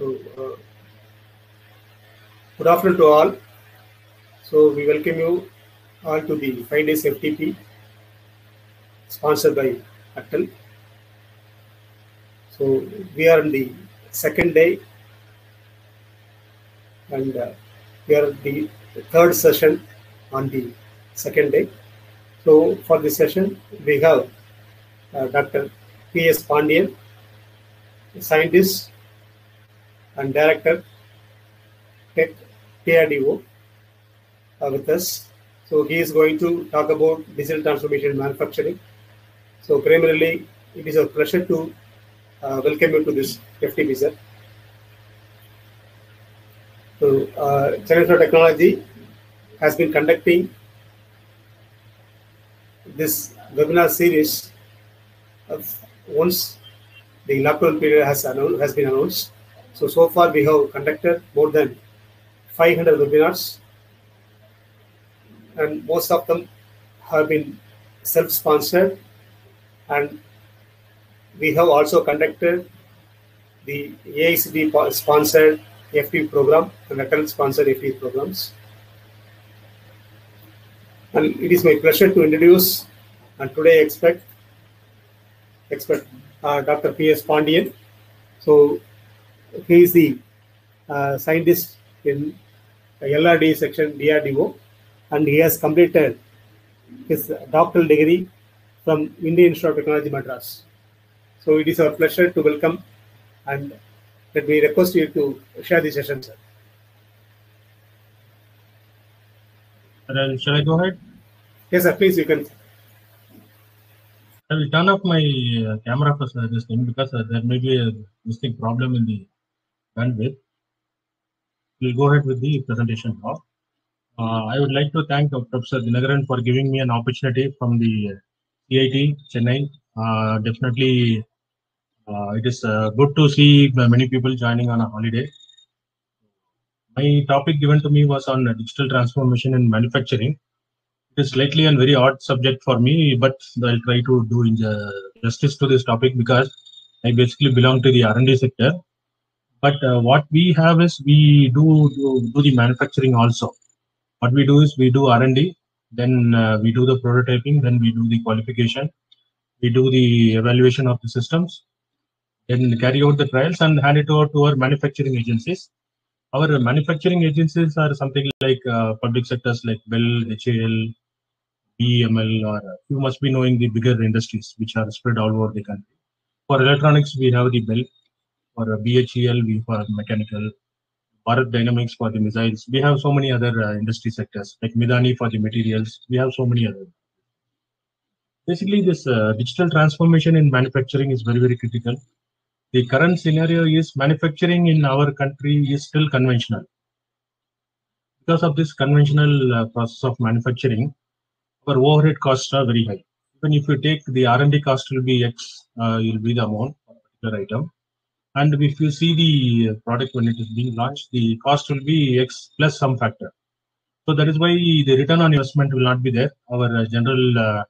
So, good afternoon to all. So, we welcome you all to the 5 days FTP sponsored by Atal. So, we are in the second day and we are the third session on the second day. So, for this session, we have Dr. P.S. Pandian, scientist and director, Tech DRDO, with us. So he is going to talk about digital transformation in manufacturing. So primarily, it is a pleasure to welcome you to this FTP, sir. So Channel for Technology has been conducting this webinar series once the lockdown period has been announced. So far we have conducted more than 500 webinars, and most of them have been self-sponsored, and we have also conducted the AICTE sponsored FTP program and Atal sponsored FTP programs. And it is my pleasure to introduce and today expect Dr. P.S. Pandian. So he is the scientist in LRD section DRDO, and he has completed his doctoral degree from Indian Institute of Technology, Madras. So it is our pleasure to welcome, and let me request you to share the session, sir. Shall I go ahead? Yes, sir. Please, you can. I will turn off my camera for this thing because there may be a distinct problem in the bandwidth. We'll go ahead with the presentation now. I would like to thank Professor Dinagaran for giving me an opportunity from the CIT Chennai. Definitely, it is good to see many people joining on a holiday. My topic given to me was on digital transformation in manufacturing. It is slightly a very odd subject for me, but I'll try to do justice to this topic because I basically belong to the R&D sector. But what we have is we do the manufacturing also. What we do is we do R&D, then we do the prototyping, then we do the qualification, we do the evaluation of the systems, then carry out the trials and hand it over to our manufacturing agencies. Our manufacturing agencies are something like public sectors like Bell, HAL, BEML, or you must be knowing the bigger industries which are spread all over the country. For electronics, we have the Bell. For BHEL, we have mechanical. Bharat Dynamics for the missiles. We have so many other industry sectors like Midani for the materials. We have so many others. Basically, this digital transformation in manufacturing is very, very critical. The current scenario is manufacturing in our country is still conventional. Because of this conventional process of manufacturing, our overhead costs are very high. Even if you take the R&D cost will be X, will be the amount for a particular item. And if you see the product when it is being launched, the cost will be X plus some factor. So that is why the return on investment will not be there. Our general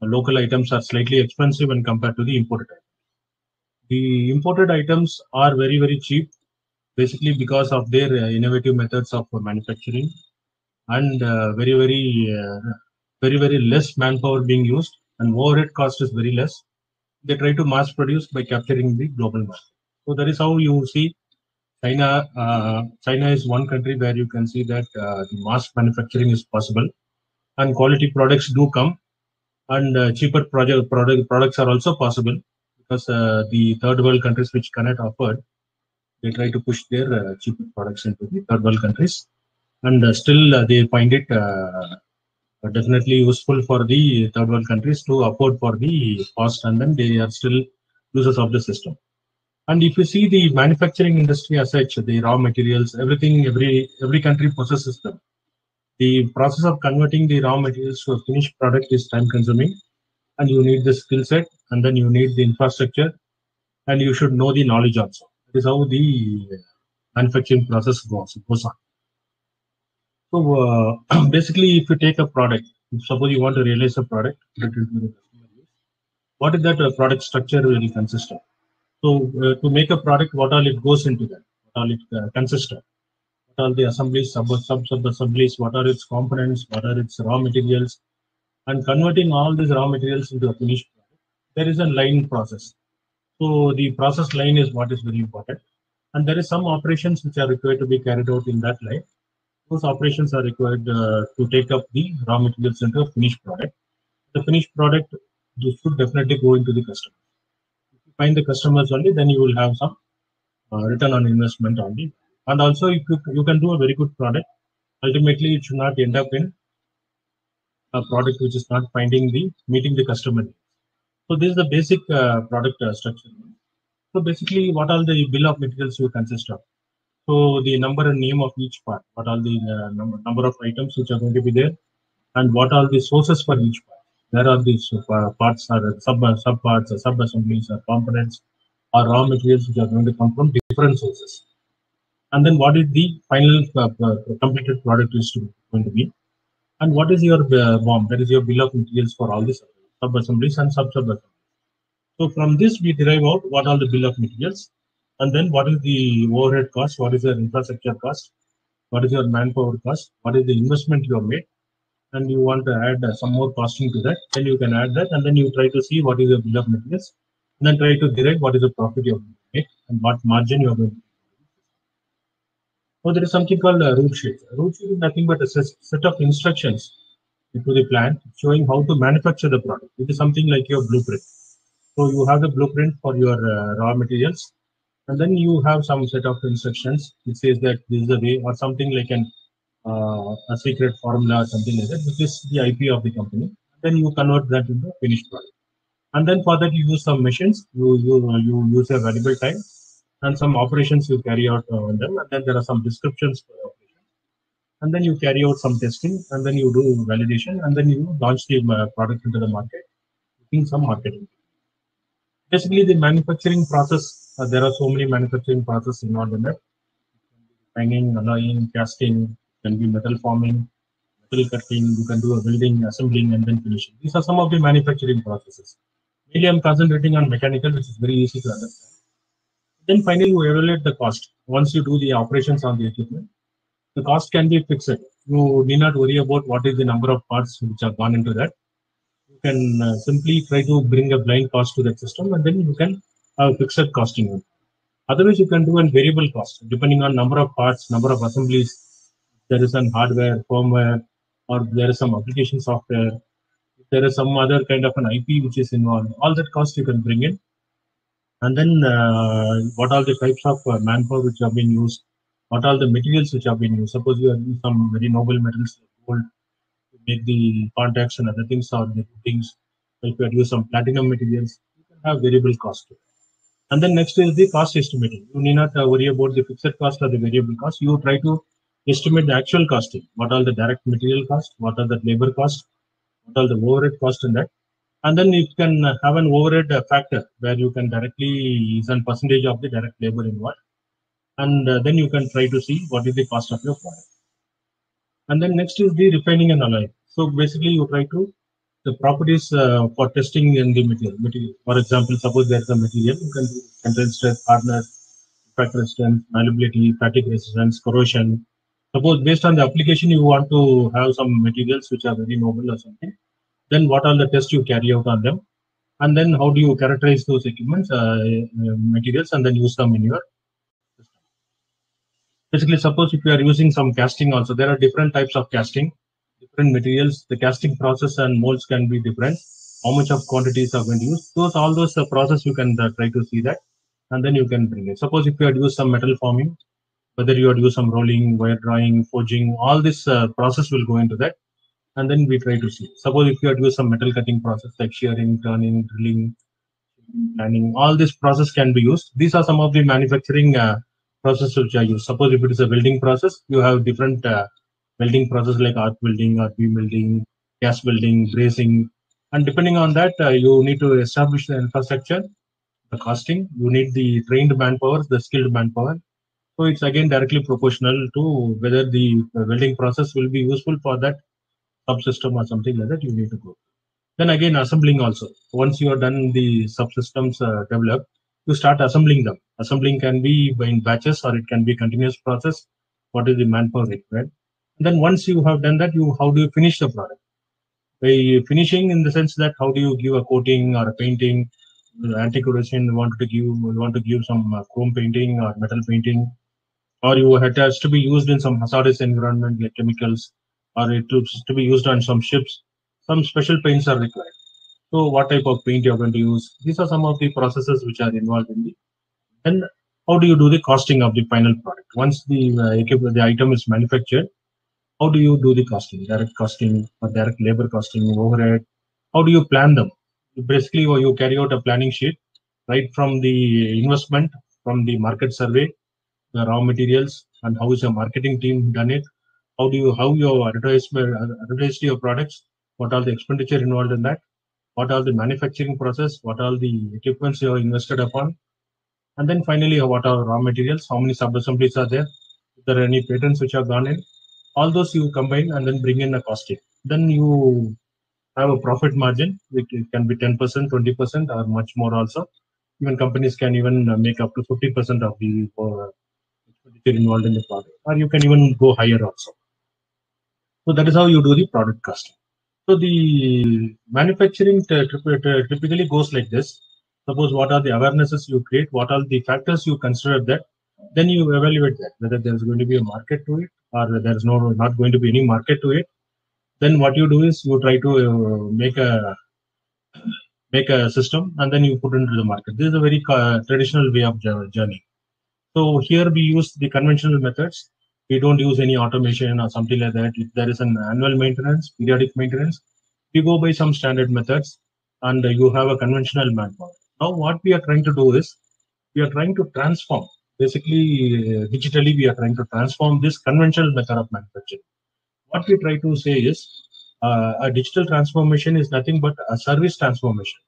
local items are slightly expensive when compared to the imported items. The imported items are very, very cheap, basically because of their innovative methods of manufacturing and very, very less manpower being used, and overhead cost is very less. They try to mass produce by capturing the global market. So that is how you see China. China is one country where you can see that the mass manufacturing is possible, and quality products do come, and cheaper products are also possible because the third world countries which cannot afford, they try to push their cheaper products into the third world countries, and still they find it definitely useful for the third world countries to afford for the cost, and then they are still users of the system. And if you see the manufacturing industry as such, the raw materials, everything, every country possesses them. The process of converting the raw materials to a finished product is time consuming, and you need the skill set, and then you need the infrastructure, and you should know the knowledge also. That is how the manufacturing process goes on. So basically, if you take a product, suppose you want to realize a product, what is that product structure will consist of? So to make a product, what all it goes into that? what all it consists of, what are the assemblies, sub-assemblies, what are its components, what are its raw materials, and converting all these raw materials into a finished product. There is a line process. So the process line is what is very important. And there is some operations which are required to be carried out in that line. Those operations are required to take up the raw materials into a finished product. The finished product, you should definitely go into the customer. If you find the customers only, then you will have some return on investment only. And also, if you can do a very good product, ultimately it should not end up in a product which is not meeting the customer needs. So this is the basic product structure. So basically, what are the bill of materials will consist of? So the number and name of each part, what are the number of items which are going to be there, and what are the sources for each part. Where are these parts or sub parts or sub assemblies or components or raw materials which are going to come from different sources. And then what is the final completed product is going to be, and what is your BOM, that is your bill of materials for all these sub assemblies and sub assemblies. So from this we derive out what are the bill of materials, and then what is the overhead cost, what is your infrastructure cost, what is your manpower cost, what is the investment you have made, and you want to add some more costing to that, then you can add that, and then you try to see what is your bill of materials, and then try to derive what is the profit you are going to make and what margin you are going to make. So there is something called a root sheet. A root sheet is nothing but a set of instructions into the plant showing how to manufacture the product. It is something like your blueprint. So you have the blueprint for your raw materials, and then you have some set of instructions which says that this is the way, or something like a secret formula or something like that, which is the IP of the company. Then you convert that into a finished product. And then for that you use some machines, you use a valuable time, and some operations you carry out on them, and then there are some descriptions for operations. And then you carry out some testing, and then you do validation, and then you launch the product into the market using some marketing. Basically, the manufacturing process, there are so many manufacturing processes involved in that. Hanging, alloying, casting, can be metal forming, metal cutting, you can do a welding, assembling, and then finishing. These are some of the manufacturing processes. Mainly I'm concentrating on mechanical, which is very easy to understand. Then finally, you evaluate the cost. Once you do the operations on the equipment, the cost can be fixed. You need not worry about what is the number of parts which have gone into that. You can simply try to bring a blind cost to that system, and then you can have fixed costing. Otherwise, you can do a variable cost depending on number of parts, number of assemblies. There is some hardware, firmware, or there is some application software. There is some other kind of an IP which is involved. All that cost you can bring in. And then what are the types of manpower which have been used? What are the materials which have been used? Suppose you are using some very noble metals like gold to make the contacts and other things, or the things. If you are using some platinum materials, you can have variable cost. And then next is the cost estimating. You need not worry about the fixed cost or the variable cost. You try to estimate the actual costing. What are the direct material cost? What are the labor cost? What are the overhead cost in that? And then you can have an overhead factor where you can directly use a percentage of the direct labor involved. And then you can try to see what is the cost of your product. And then next is the refining and alloying. So basically you try to the properties for testing in the material. For example, suppose there is a material, you can do tensile strength, hardness, impact resistance, malleability, fatigue resistance, corrosion. Suppose based on the application you want to have some materials which are very noble or something, then what are the tests you carry out on them, and then how do you characterize those equipments, materials, and then use them in your system. Basically, suppose if you are using some casting also, there are different types of casting, different materials. The casting process and molds can be different. How much of quantities are going to use? All those process you can try to see that, and then you can bring it. Suppose if you had used some metal forming, whether you had used some rolling, wire drawing, forging, all this process will go into that, and then we try to see. Suppose if you had used some metal cutting process like shearing, turning, drilling, planning, all this process can be used. These are some of the manufacturing processes which are used. Suppose if it is a welding process, you have different welding process like arc welding, or beam welding, gas welding, brazing, and depending on that, you need to establish the infrastructure, the costing. You need the trained manpower, the skilled manpower. So it's again directly proportional to whether the welding process will be useful for that subsystem or something like that. You need to go. Then again, assembling also. Once you are done the subsystems developed, you start assembling them. Assembling can be in batches or it can be continuous process. What is the manpower required? And then once you have done that, how do you finish the product? By finishing in the sense that how do you give a coating or a painting, anti-corrosion, you want to give some chrome painting or metal painting, or it has to be used in some hazardous environment like chemicals, or it is to be used on some ships. Some special paints are required. So what type of paint you're going to use? These are some of the processes which are involved in the. And how do you do the costing of the final product? Once the item is manufactured, how do you do the costing? Direct costing or direct labor costing, overhead? How do you plan them? Basically, you carry out a planning sheet right from the investment, from the market survey, the raw materials, and how is your marketing team done it? How you advertise your products? What are the expenditure involved in that? What are the manufacturing process? What are the equipments you have invested upon? And then finally, what are raw materials? How many sub-assemblies are there? If there are any patents which have gone in, all those you combine and then bring in a costing. Then you have a profit margin. It can be 10%, 20%, or much more also. Even companies can even make up to 50% of the expenditure involved in the product, or you can even go higher also. So that is how you do the product costing. So the manufacturing typically goes like this. Suppose what are the awarenesses you create, what are the factors you consider that, then you evaluate that, whether there's going to be a market to it or there's not going to be any market to it. Then what you do is you try to make a system and then you put into the market. This is a very traditional way of journey. So here we use the conventional methods. We don't use any automation or something like that. If there is an annual maintenance, periodic maintenance, we go by some standard methods and you have a conventional manpower. Now what we are trying to do is we are trying to transform. Basically, digitally, we are trying to transform this conventional method of manufacturing. What we try to say is a digital transformation is nothing but a service transformation,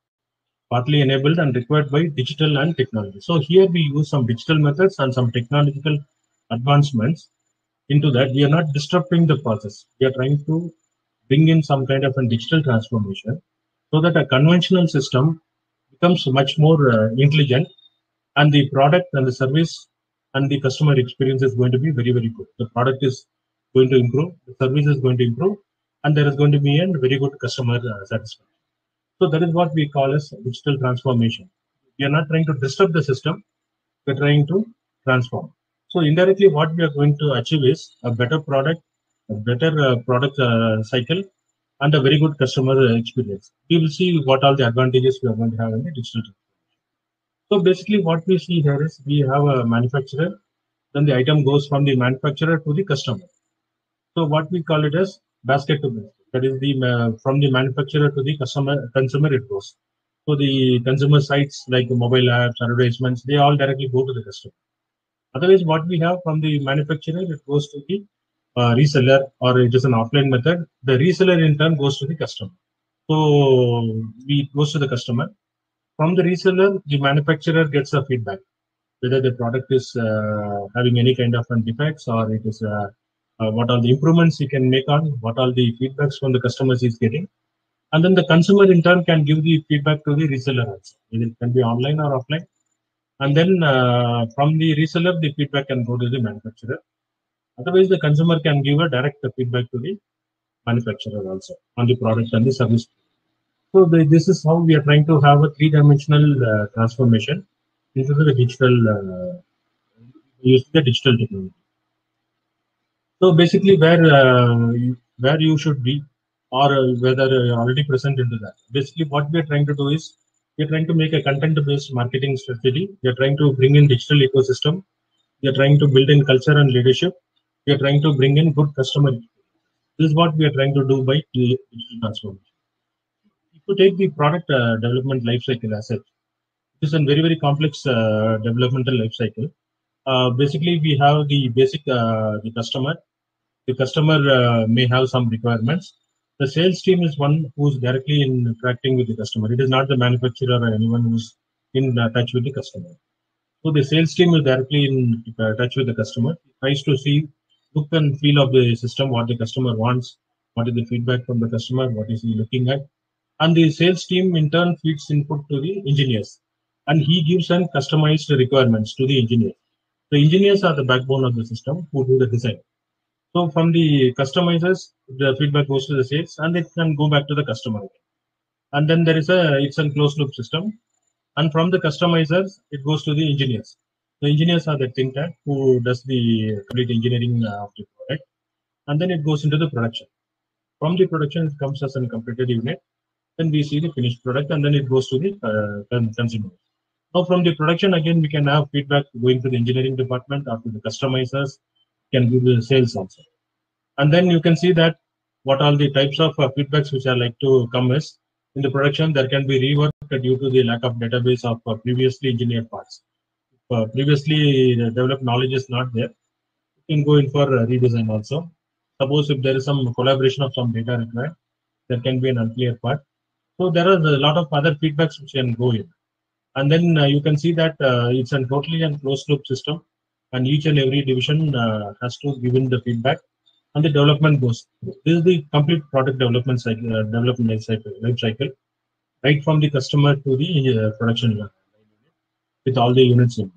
partly enabled and required by digital and technology. So here we use some digital methods and some technological advancements into that. We are not disrupting the process. We are trying to bring in some kind of a digital transformation so that a conventional system becomes much more intelligent, and the product and the service and the customer experience is going to be very, very good. The product is going to improve, the service is going to improve, and there is going to be a very good customer satisfaction. So that is what we call as digital transformation. We are not trying to disrupt the system, we're trying to transform. So indirectly, what we are going to achieve is a better product, a better product cycle, and a very good customer experience. We will see what all the advantages we are going to have in the digital transformation. So basically what we see here is we have a manufacturer, then the item goes from the manufacturer to the customer. So what we call it as basket to basket. That is the from the manufacturer to the consumer it goes. So the consumer sites like the mobile apps, advertisements, they all directly go to the customer. Otherwise, what we have from the manufacturer, it goes to the reseller, or it is an offline method. The reseller in turn goes to the customer. So it goes to the customer. From the reseller, the manufacturer gets a feedback whether the product is having any kind of defects, or it is what are the improvements he can make on, what are the feedbacks from the customers he's getting. And then the consumer in turn can give the feedback to the reseller also. It can be online or offline. And then from the reseller, the feedback can go to the manufacturer. Otherwise, the consumer can give a direct feedback to the manufacturer also on the product and the service. So this is how we are trying to have a three-dimensional transformation into the digital, using the digital technology. So basically, where you should be, or whether you're already present into that. Basically, what we are trying to do is we are trying to make a content-based marketing strategy. We are trying to bring in digital ecosystem. We are trying to build in culture and leadership. We are trying to bring in good customer experience. This is what we are trying to do by digital transformation. If you take the product development lifecycle as such, it is a very, very complex developmental lifecycle. Basically, we have the basic the customer. The customer may have some requirements. The sales team is one who's directly interacting with the customer. It is not the manufacturer or anyone who's in touch with the customer. So the sales team is directly in touch with the customer. It tries to see, look and feel of the system, what the customer wants, what is the feedback from the customer, what is he looking at. And the sales team in turn feeds input to the engineers. and he gives some customized requirements to the engineer. The engineers are the backbone of the system who do the design. So from the customizers, the feedback goes to the sales, and it can go back to the customer. And then there is it's a closed loop system. And from the customizers, it goes to the engineers. The engineers are the think tank who does the complete engineering of the product, and then it goes into the production. From the production, it comes as a completed unit. Then we see the finished product, and then it goes to the consumer. Now, from the production, again, we can have feedback going to the engineering department or to the customizers, can give the sales also. And then you can see that what all the types of feedbacks which are like to come is in the production, there can be rework due to the lack of database of previously engineered parts. Previously developed knowledge is not there, you can go in for redesign also. Suppose if there is some collaboration of some data required, there can be an unclear part. So there are a lot of other feedbacks which can go in. And then you can see that it's a totally and closed loop system, and each and every division has to give in the feedback, and the development goes. This is the complete product development cycle, life cycle, right from the customer to the production line, with all the units in.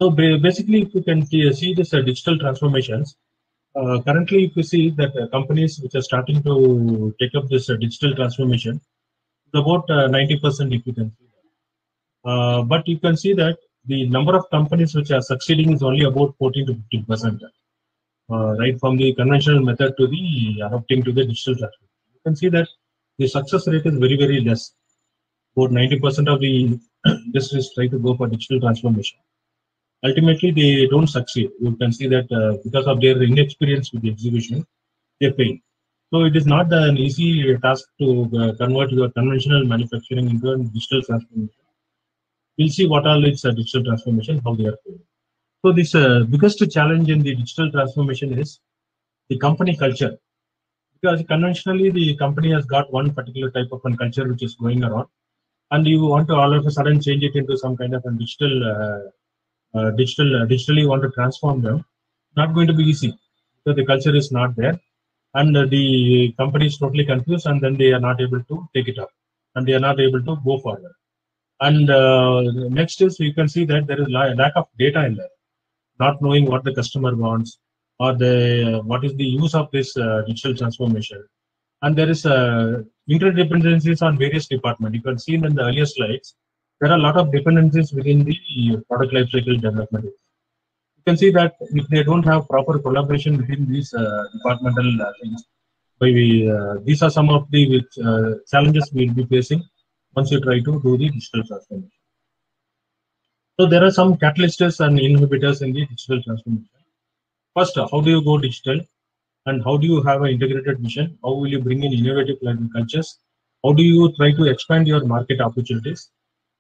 So basically, if you can see this digital transformations, currently, if you see that companies which are starting to take up this digital transformation, it's about 90% if you can see that. But you can see that the number of companies which are succeeding is only about 14 to 15%, right from the conventional method to the adopting to the digital transformation. You can see that the success rate is very, very less. About 90% of the industries try to go for digital transformation. Ultimately, they don't succeed. You can see that because of their inexperience with the execution, they fail. So it is not an easy task to convert your conventional manufacturing into a digital transformation. We'll see what all is digital transformation, how they are failing. So this biggest challenge in the digital transformation is the company culture. Because conventionally, the company has got one particular type of culture which is going around, and you want to all of a sudden change it into some kind of a digitally want to transform them. Not going to be easy because the culture is not there, and the company is totally confused, and then they are not able to take it up, and they are not able to go forward. And next is you can see that there is lack of data in there, not knowing what the customer wants or what is the use of this digital transformation. And there is interdependencies on various departments. You can see in the earlier slides, there are a lot of dependencies within the product lifecycle development. You can see that if they don't have proper collaboration within these departmental things, these are some of the challenges we'll be facing once you try to do the digital transformation. So there are some catalysts and inhibitors in the digital transformation. First, how do you go digital? And how do you have an integrated vision? How will you bring in innovative learning cultures? How do you try to expand your market opportunities?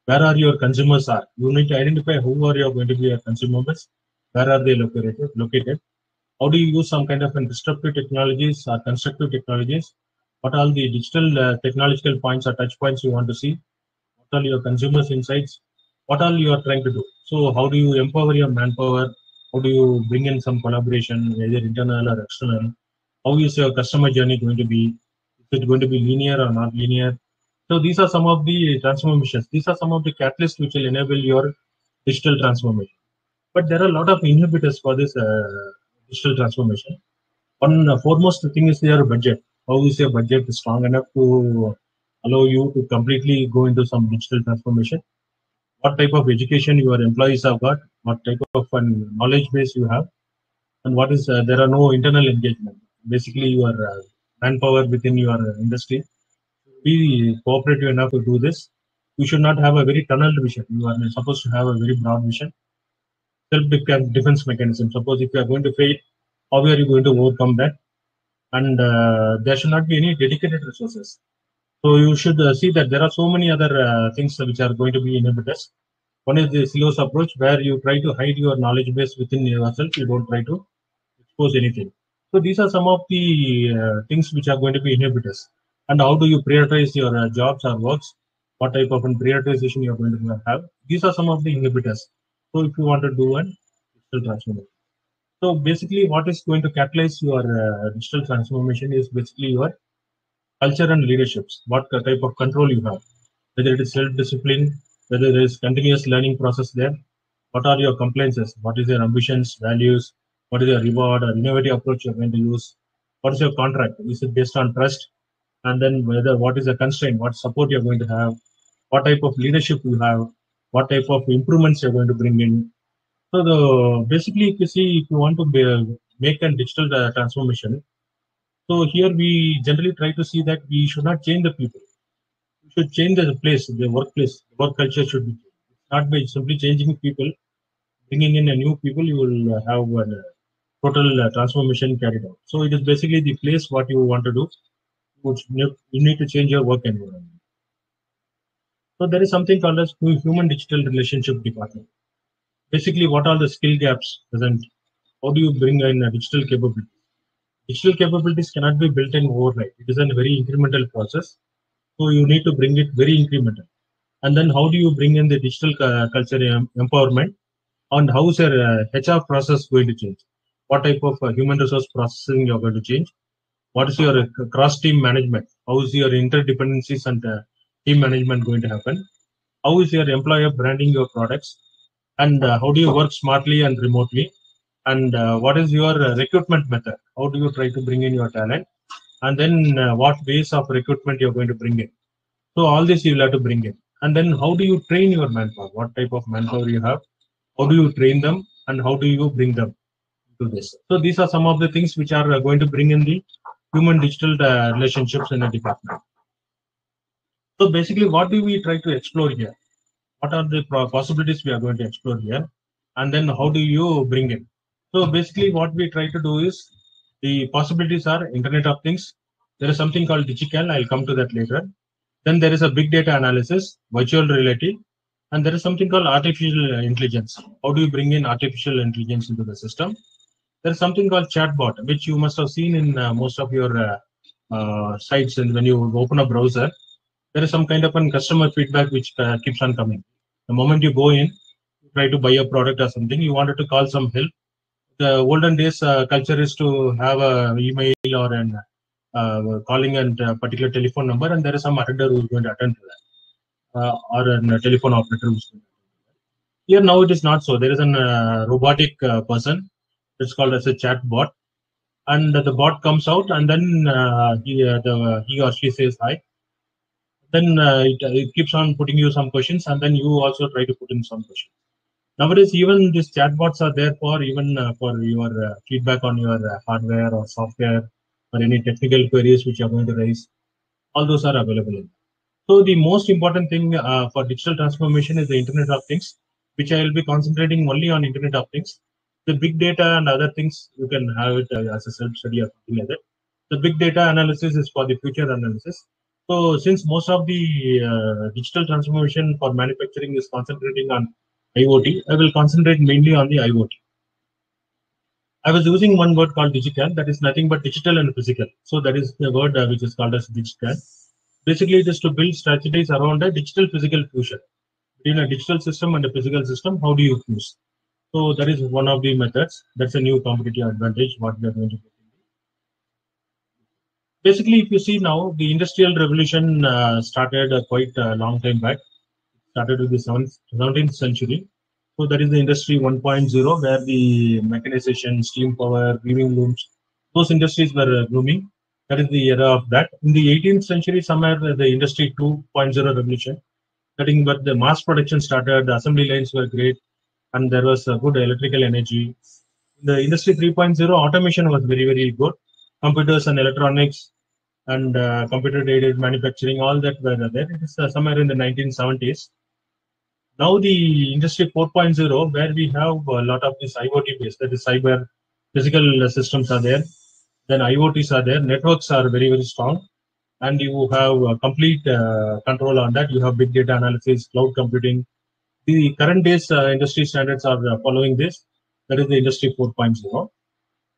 Where are your consumers are? You need to identify who are you going to be your consumers. Where are they located? How do you use some kind of disruptive technologies or constructive technologies? What are the digital technological points or touch points you want to see? What are your consumers' insights? What are you are trying to do? So how do you empower your manpower? How do you bring in some collaboration, either internal or external? How is your customer journey going to be? Is it going to be linear or not linear? So these are some of the transformations. These are some of the catalysts which will enable your digital transformation. But there are a lot of inhibitors for this digital transformation. One foremost thing is your budget. How is your budget strong enough to allow you to completely go into some digital transformation? What type of education your employees have got? What type of knowledge base you have? And what is there are no internal engagement. Basically, your manpower within your industry be cooperative enough to do this. You should not have a very tunnel vision. You are supposed to have a very broad vision. Self-defense mechanism. Suppose if you are going to fail, how are you going to overcome that? And there should not be any dedicated resources. So you should see that there are so many other things which are going to be inhibitors. One is the silos approach, where you try to hide your knowledge base within yourself. You don't try to expose anything. So these are some of the things which are going to be inhibitors. And how do you prioritize your jobs or works? What type of prioritization you are going to have? These are some of the inhibitors. So if you want to do an digital transformation. So basically what is going to catalyze your digital transformation is basically your culture and leaderships. What type of control you have, whether it is self-discipline, whether there is continuous learning process there. What are your compliances? What is your ambitions, values? What is your reward or innovative approach you're going to use? What is your contract? Is it based on trust? And then whether what is the constraint? What support you're going to have? What type of leadership you have? What type of improvements you're going to bring in? So basically, if you want to make a digital transformation, so here we generally try to see that we should not change the people. We should change the place, the workplace, the work culture should be changed. It's not by simply changing people, bringing in a new people, you will have a total transformation carried out. So it is basically the place what you want to do. You need to change your work environment. So there is something called as human digital relationship department. Basically, what are the skill gaps present? How do you bring in a digital capability? Digital capabilities cannot be built in overnight. It is a very incremental process. So you need to bring it very incremental. And then how do you bring in the digital culture empowerment? And how is your HR process going to change? What type of human resource processing you're going to change? What is your cross-team management? How is your interdependencies and team management going to happen? How is your employer branding your products? And how do you work smartly and remotely? And what is your recruitment method? How do you try to bring in your talent? And then what ways of recruitment you're going to bring in? So all this you will have to bring in. And then how do you train your manpower? What type of manpower you have? How do you train them? And how do you bring them to this? So these are some of the things which are going to bring in the human digital relationships in a department. So basically, what do we try to explore here? What are the possibilities we are going to explore here? And then how do you bring it? So basically, what we try to do is the possibilities are Internet of Things. There is something called DigiCal. I'll come to that later. Then there is a big data analysis, virtual reality, and there is something called artificial intelligence. How do you bring in artificial intelligence into the system? There is something called chatbot, which you must have seen in most of your sites. And when you open a browser, there is some kind of a customer feedback which keeps on coming. The moment you go in, try to buy a product or something, you wanted to call some help. The olden days culture is to have an email or an calling a particular telephone number, and there is some attender who is going to attend to that, or a telephone operator who is going to attend to that. Here now it is not so. There is a robotic person. It's called as a chat bot, and the bot comes out, and then he or she says hi. Then it keeps on putting you some questions, and then you also try to put in some questions. Nowadays, even these chatbots are there for even for your feedback on your hardware or software or any technical queries which you are going to raise. All those are available. So the most important thing for digital transformation is the Internet of Things, which I will be concentrating only on Internet of Things. The big data and other things, you can have it as a self-study or something like that. The big data analysis is for the future analysis. So since most of the digital transformation for manufacturing is concentrating on IoT, I will concentrate mainly on the IoT. I was using one word called DigiCal, that is nothing but digital and physical. So that is the word which is called as DigiCal. Basically, it is to build strategies around a digital physical fusion. Between a digital system and a physical system, how do you fuse? So that is one of the methods. That's a new competitive advantage what we are going to get. Basically, if you see now, the industrial revolution started quite a long time back. Started with the 17th century. So that is the industry 1.0, where the mechanization, steam power, weaving looms, those industries were blooming. That is the era of that. In the 18th century, somewhere the industry 2.0 revolution, that is where the mass production started, the assembly lines were great, and there was good electrical energy. In the industry 3.0, automation was very, very good. Computers and electronics and computer-aided manufacturing, all that were there. It is somewhere in the 1970s. Now the industry 4.0, where we have a lot of this IoT based, that is cyber physical systems are there, then IoTs are there, networks are very, very strong, and you have complete control on that. You have big data analysis, cloud computing. The current days industry standards are following this. That is the industry 4.0.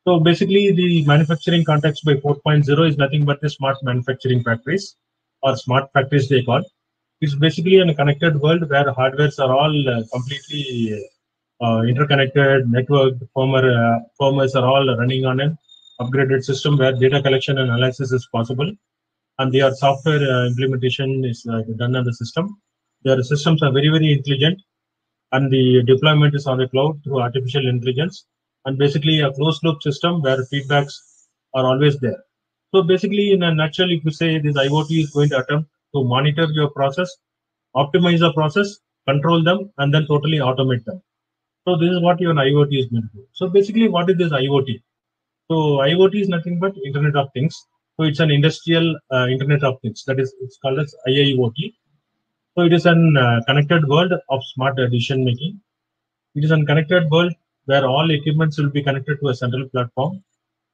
So basically the manufacturing context by 4.0 is nothing but the smart manufacturing factories, or smart factories they call. It's basically a connected world where hardwares are all completely interconnected, networked, firmwares are all running on an upgraded system where data collection and analysis is possible, and their software implementation is done on the system. Their systems are very, very intelligent, and the deployment is on the cloud through artificial intelligence, and basically a closed loop system where feedbacks are always there. So basically, in a nutshell, if you say this IoT is going to attempt to monitor your process, optimize the process, control them, and then totally automate them. So this is what your IoT is going to do. So basically, what is this IoT? So IoT is nothing but Internet of Things. So it's an industrial Internet of Things. That is, it's called as IIoT. So it is an connected world of smart decision making. It is a connected world where all equipments will be connected to a central platform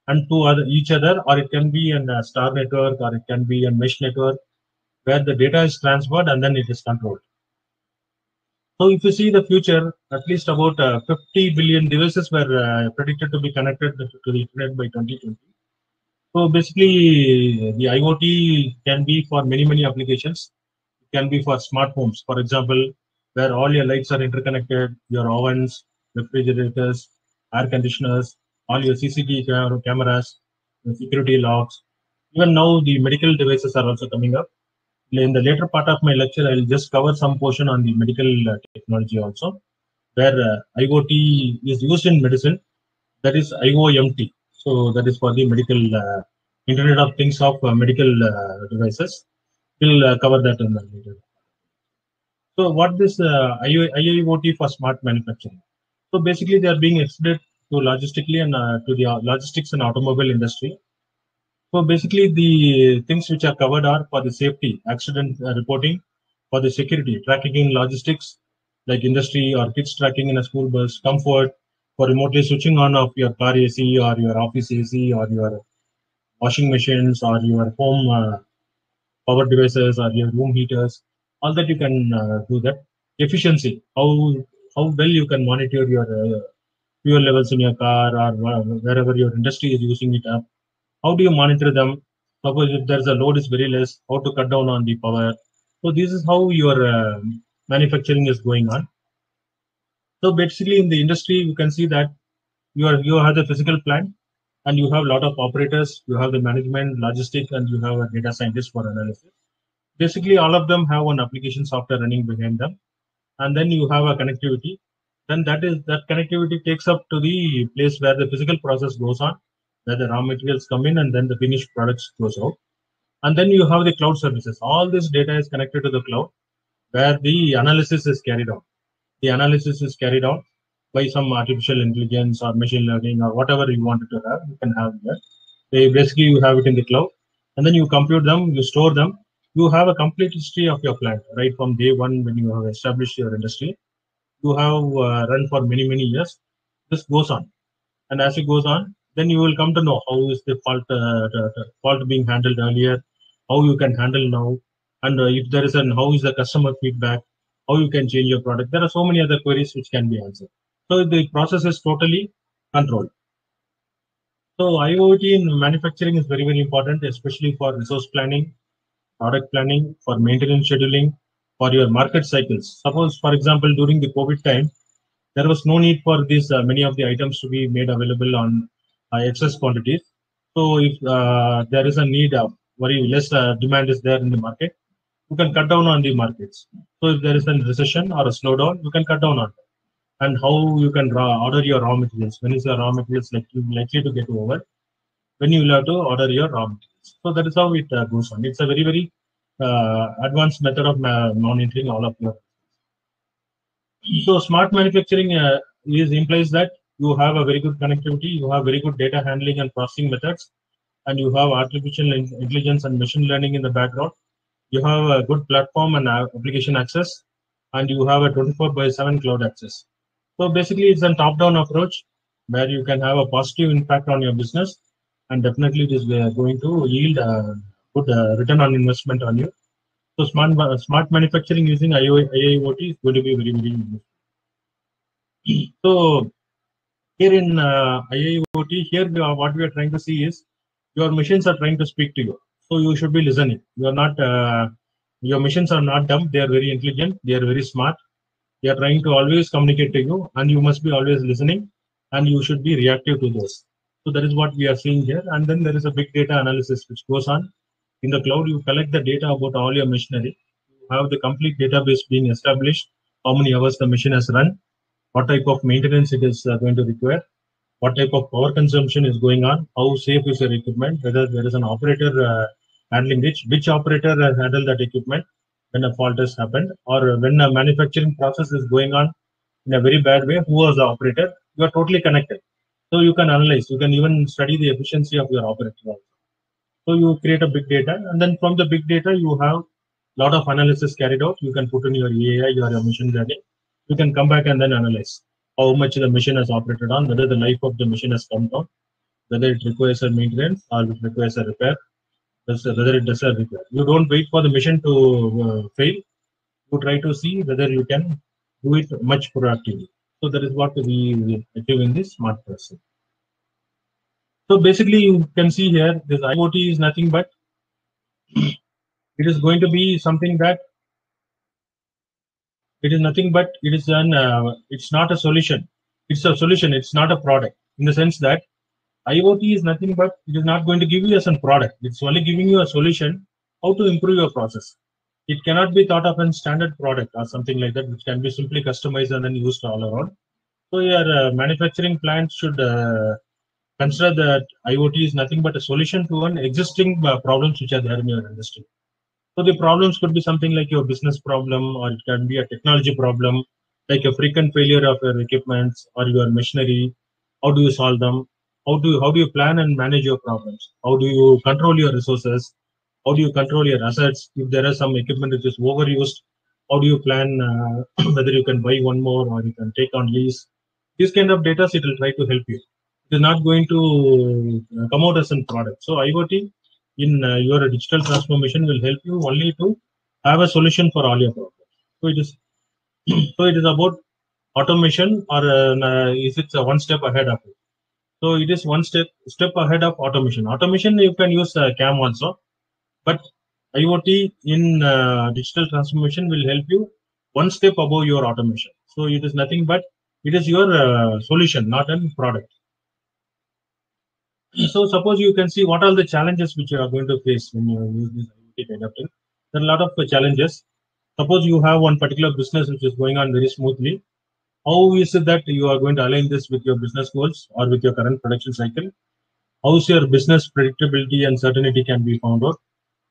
and to each other, or it can be a star network, or it can be a mesh network where the data is transferred and then it is controlled. So if you see the future, at least about 50 billion devices were predicted to be connected to the internet by 2020. So basically, the IoT can be for many, many applications. It can be for smart homes, for example, where all your lights are interconnected, your ovens, refrigerators, air conditioners, all your CCTV cameras, the security locks. Even now, the medical devices are also coming up. In the later part of my lecture, I'll just cover some portion on the medical technology also, where IoT is used in medicine. That is IOMT. So that is for the medical Internet of Things of medical devices. We'll cover that in the later. So what this IIoT for smart manufacturing? So basically, they are being extended to logistically and to the logistics and automobile industry. So basically, the things which are covered are for the safety, accident reporting, for the security, tracking in logistics, like industry or kids tracking in a school bus, comfort, for remotely switching on of your car AC or your office AC or your washing machines or your home power devices or your room heaters, all that you can do that. Efficiency, how well you can monitor your fuel levels in your car or wherever your industry is using it up. How do you monitor them? Suppose if there's a load is very less, how to cut down on the power. So this is how your manufacturing is going on. So basically in the industry, you can see that you have the physical plant and you have a lot of operators, you have the management, logistics, and you have a data scientist for analysis. Basically, all of them have one application software running behind them, and then you have a connectivity. Then that connectivity takes up to the place where the physical process goes on, where the raw materials come in, and then the finished products goes out. And then you have the cloud services. All this data is connected to the cloud, where the analysis is carried out. The analysis is carried out by some artificial intelligence or machine learning or whatever you wanted to have. You can have that. Basically, you have it in the cloud, and then you compute them, you store them. You have a complete history of your plant, right from day one when you have established your industry. You have run for many, many years. This goes on. And as it goes on, then you will come to know how is the fault being handled earlier, how you can handle now, and if there is an how is the customer feedback, how you can change your product. There are so many other queries which can be answered. So the process is totally controlled. So IoT in manufacturing is very, very important, especially for resource planning, product planning, for maintenance scheduling, for your market cycles. Suppose, for example, during the COVID time, there was no need for these many of the items to be made available on excess quantities. So if there is a need of very less demand is there in the market, you can cut down on the markets. So if there is a recession or a slowdown, you can cut down on it. And how you can order your raw materials. When is your raw materials likely to get over? When you will have to order your raw materials. So that is how it goes on. It's a very, very advanced method of monitoring all of your. So smart manufacturing implies that you have a very good connectivity, you have very good data handling and processing methods, and you have artificial intelligence and machine learning in the background. You have a good platform and application access, and you have a 24/7 cloud access. So basically, it's a top-down approach where you can have a positive impact on your business, and definitely it is going to yield a good return on investment on you. So smart manufacturing using IIoT is going to be very, very useful. So here in IIoT, what we are trying to see is your machines are trying to speak to you. So you should be listening. You are not, your machines are not dumb. They are very intelligent. They are very smart. They are trying to always communicate to you, and you must be always listening, and you should be reactive to those. So that is what we are seeing here. And then there is a big data analysis which goes on in the cloud. You collect the data about all your machinery. You have the complete database being established, how many hours the machine has run, what type of maintenance it is going to require, what type of power consumption is going on, how safe is your equipment, whether there is an operator handling which operator has handled that equipment when a fault has happened, or when a manufacturing process is going on in a very bad way, who was the operator. You are totally connected. So you can analyze, you can even study the efficiency of your operator also. So you create a big data, and then from the big data, you have a lot of analysis carried out. You can put in your AI, your machine learning. You can come back and then analyze how much the machine has operated on, whether the life of the machine has come down, whether it requires a maintenance or it requires a repair, whether it does a repair. You don't wait for the machine to fail. You try to see whether you can do it much proactively. So that is what we achieve in this smart person. So basically, you can see here, this IoT is nothing but it is going to be something that it is nothing but it is it's not a solution. It's a solution. It's not a product, in the sense that IoT is nothing but it is not going to give you as a product. It's only giving you a solution how to improve your process. It cannot be thought of as standard product or something like that, which can be simply customized and then used all around. So your manufacturing plants should consider that IoT is nothing but a solution to an existing problems which are there in your industry. So the problems could be something like your business problem, or it can be a technology problem, like a frequent failure of your equipment or your machinery. How do you solve them? How do you plan and manage your problems? How do you control your resources? How do you control your assets? If there is some equipment which is overused, how do you plan whether you can buy one more or you can take on lease? This kind of data it will try to help you. It is not going to come out as a product. So IoT in your digital transformation will help you only to have a solution for all your problems. So it is so it is about automation, or is it one step ahead of it? So it is one step ahead of automation. Automation you can use CAM also, but IoT in digital transformation will help you one step above your automation. So it is nothing but it is your solution, not a product. So suppose you can see what are the challenges which you are going to face when you use this IoT kind of thing. There are a lot of challenges. Suppose you have one particular business which is going on very smoothly. How is it that you are going to align this with your business goals or with your current production cycle? How is your business predictability and certainty can be found out?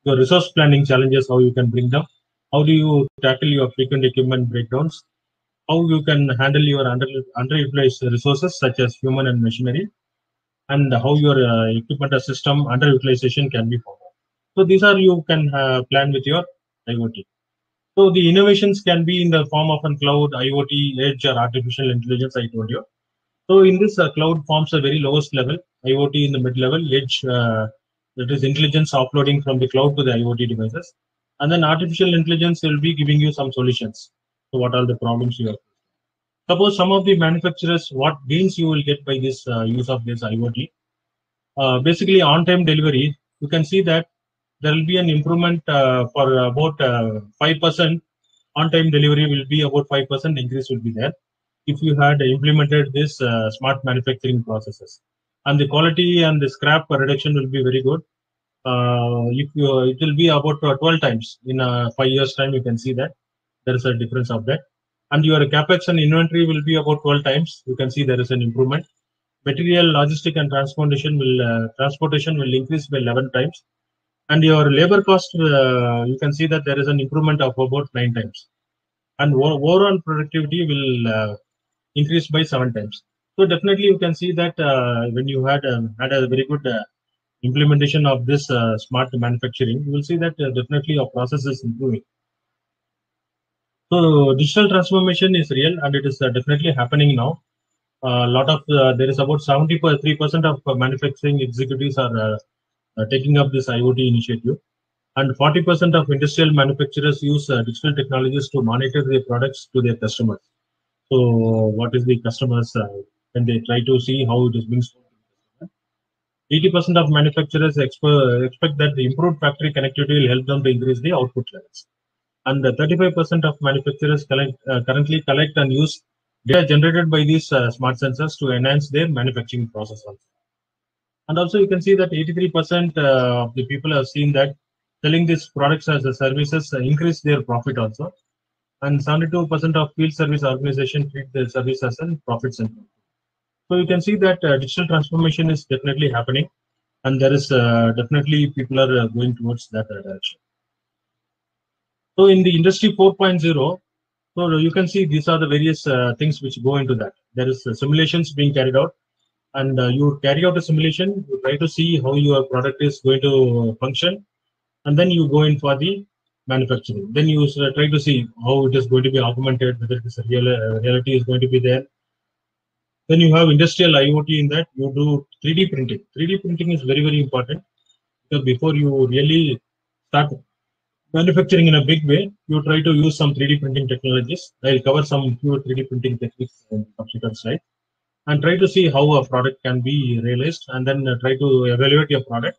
Your resource planning challenges, how you can bring them? How do you tackle your frequent equipment breakdowns? How you can handle your underutilized resources such as human and machinery? And how your equipment or system underutilization can be found out. So these are you can plan with your IoT. So the innovations can be in the form of a cloud, IoT, edge, or artificial intelligence. I told you. So in this cloud forms a very lowest level, IoT in the mid level, edge that is intelligence offloading from the cloud to the IoT devices, and then artificial intelligence will be giving you some solutions. So what are the problems you have? Suppose some of the manufacturers, what gains you will get by this use of this IoT? Basically, on-time delivery, you can see that there will be an improvement for about 5%. On-time delivery will be about 5% increase will be there if you had implemented this smart manufacturing processes. And the quality and the scrap reduction will be very good. If you, it will be about 12 times in 5 years time. You can see that there is a difference of that. And your capex and inventory will be about 12 times. You can see there is an improvement. Material, logistic, and transportation will increase by 11 times. And your labor cost, you can see that there is an improvement of about 9 times. And overall productivity will increase by 7 times. So definitely you can see that when you had a very good implementation of this smart manufacturing, you will see that definitely your process is improving. So digital transformation is real, and it is definitely happening now. There is about 73% of manufacturing executives are taking up this IoT initiative, and 40% of industrial manufacturers use digital technologies to monitor their products to their customers. So what is the customers when they try to see how it is being sold? 80% of manufacturers expect that the improved factory connectivity will help them to increase the output levels. And 35% of manufacturers currently collect and use data generated by these smart sensors to enhance their manufacturing process also. And also you can see that 83% of the people have seen that selling these products as a services increase their profit also. And 72% of field service organization treat the service as a profit center. So you can see that digital transformation is definitely happening, and there is definitely people are going towards that direction. So in the industry 4.0, so you can see these are the various things which go into that. There is simulations being carried out, and you carry out a simulation, you try to see how your product is going to function, and then you go in for the manufacturing. Then you try to see how it is going to be augmented, whether it is a reality is going to be there. Then you have industrial IoT in that. You do 3D printing. 3D printing is very, very important, because before you really start manufacturing in a big way, you try to use some 3D printing technologies. I'll cover some few 3D printing techniques in subsequent slide, and try to see how a product can be realized, and then try to evaluate your product.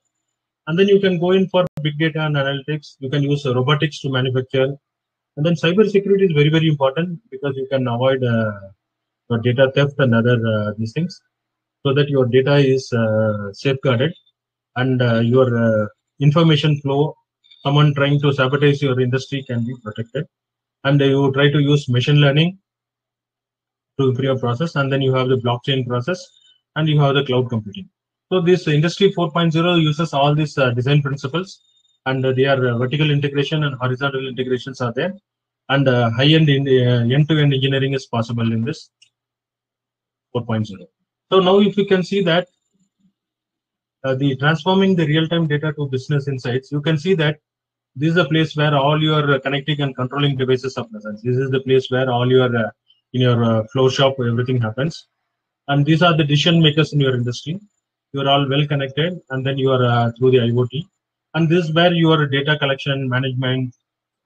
And then you can go in for big data and analytics. You can use robotics to manufacture. And then cyber security is very, very important, because you can avoid your data theft and other these things, so that your data is safeguarded, and your information flow, someone trying to sabotage your industry can be protected. And you try to use machine learning to improve your process, and then you have the blockchain process, and you have the cloud computing. So this industry 4.0 uses all these design principles, and they are vertical integration and horizontal integrations are there, and high-end end-to-end engineering is possible in this 4.0. So now if you can see that the transforming the real-time data to business insights, you can see that this is a place where all your connecting and controlling devices are present. This is the place where all your in your flow shop everything happens, and these are the decision makers in your industry. You are all well connected, and then you are through the IoT, and this is where your data collection, management,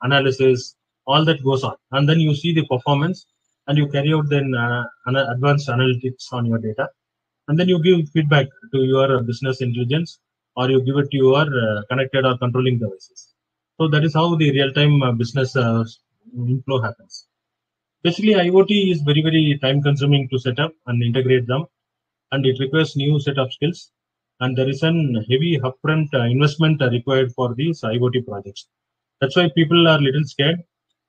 analysis, all that goes on, and then you see the performance, and you carry out then advanced analytics on your data, and then you give feedback to your business intelligence, or you give it to your connected or controlling devices. So that is how the real-time business inflow happens. Basically, IoT is very, very time-consuming to set up and integrate them, and it requires new set of skills. And there is an heavy upfront investment required for these IoT projects. That's why people are a little scared.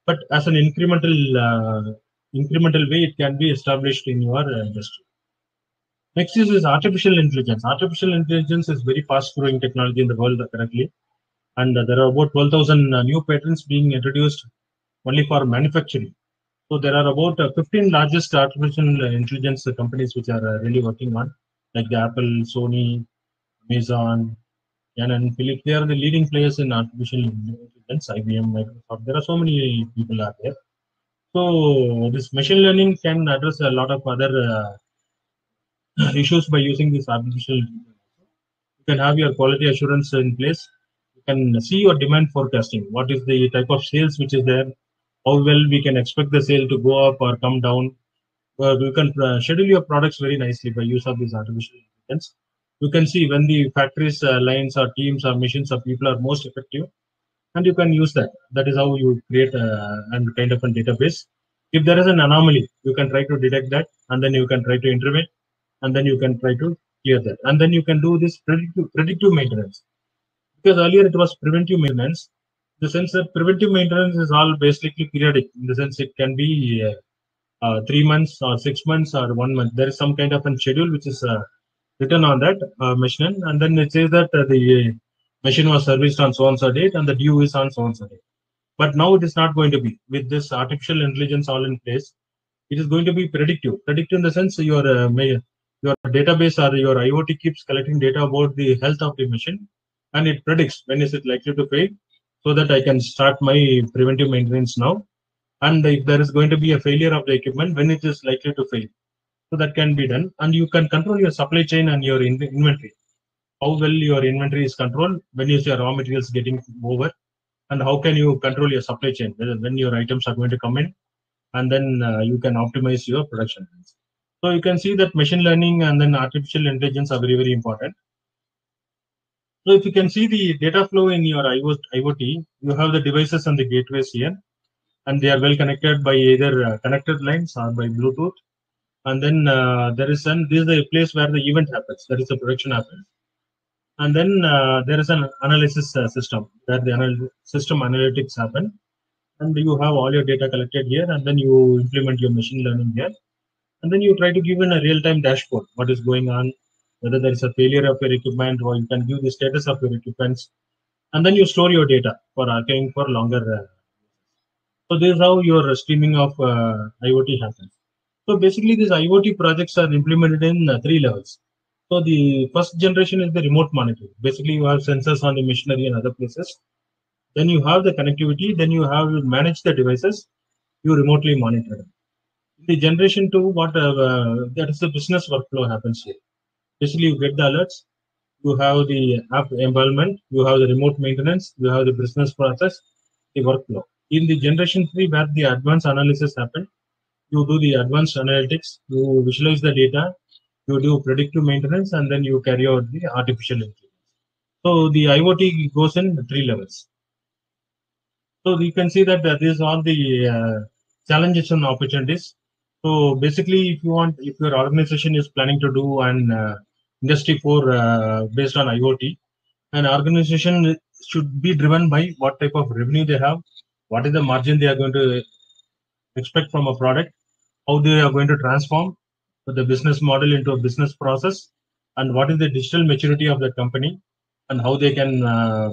But as an incremental way, it can be established in your industry. Next is artificial intelligence. Artificial intelligence is very fast-growing technology in the world currently, and there are about 12,000 new patents being introduced only for manufacturing. So there are about 15 largest artificial intelligence companies which are really working on, like the Apple, Sony, Amazon, Canon, Philips. They are the leading players in artificial intelligence. IBM, Microsoft. There are so many people out there. So this machine learning can address a lot of other issues by using this artificial intelligence. You can have your quality assurance in place. You can see your demand forecasting. What is the type of sales which is there? How well we can expect the sale to go up or come down. You can schedule your products very nicely by use of this artificial intelligence. You can see when the factories, lines, or teams, or machines, or people are most effective, and you can use that. That is how you create and kind of a database. If there is an anomaly, you can try to detect that, and then you can try to intervene, and then you can try to clear that, and then you can do this predictive maintenance. Because earlier it was preventive maintenance. The sense that preventive maintenance is all basically periodic. In the sense it can be 3 months or 6 months or 1 month. There is some kind of a schedule which is written on that machine, and then it says that the machine was serviced on so and so date, and the due is on so and so date. But now it is not going to be. With this artificial intelligence all in place, it is going to be predictive. Predictive in the sense your database or your IoT keeps collecting data about the health of the machine, and it predicts when is it likely to fail, so that I can start my preventive maintenance now. And if there is going to be a failure of the equipment, when it is likely to fail. So that can be done, and you can control your supply chain and your inventory. How well your inventory is controlled, when is your raw materials getting over, and how can you control your supply chain, when your items are going to come in, and then you can optimize your production. So you can see that machine learning and then artificial intelligence are very, very important. So if you can see the data flow in your IoT, you have the devices and the gateways here, and they are well connected by either connected lines or by Bluetooth. And then this is the place where the event happens. That is the production happens. And then there is an analysis system where the system analytics happen, and you have all your data collected here, and then you implement your machine learning here, and then you try to give in a real-time dashboard what is going on, whether there is a failure of your equipment, or you can give the status of your equipments, and then you store your data for archiving for longer. So this is how your streaming of IoT happens. So basically, these IoT projects are implemented in three levels. So the first generation is the remote monitoring. Basically, you have sensors on the machinery and other places. Then you have the connectivity. Then you have to manage the devices. You remotely monitor them. The generation two, what that is the business workflow happens here. Basically, you get the alerts. You have the app environment. You have the remote maintenance. You have the business process, the workflow. In the generation three, where the advanced analysis happen, you do the advanced analytics. You visualize the data. You do predictive maintenance, and then you carry out the artificial intelligence. So the IoT goes in 3 levels. So you can see that these are the challenges and opportunities. So basically, if your organization is planning to do an industry 4 based on IoT, an organization should be driven by what type of revenue they have, what is the margin they are going to expect from a product, how they are going to transform the business model into a business process, and what is the digital maturity of the company, and how they can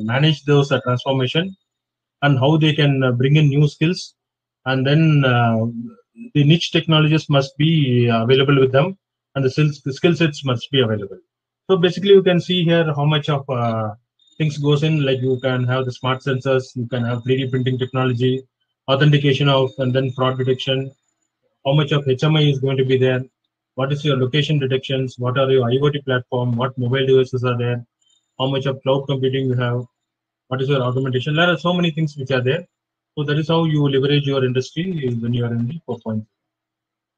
manage those transformation, and how they can bring in new skills, and then the niche technologies must be available with them, and the skill sets must be available. So basically, you can see here how much of things goes in. Like you can have the smart sensors, you can have 3D printing technology, authentication of, and then fraud detection. How much of HMI is going to be there? What is your location detections? What are your IoT platform? What mobile devices are there? How much of cloud computing you have? What is your augmentation? There are so many things which are there. So that is how you leverage your industry when you are in the 4.0.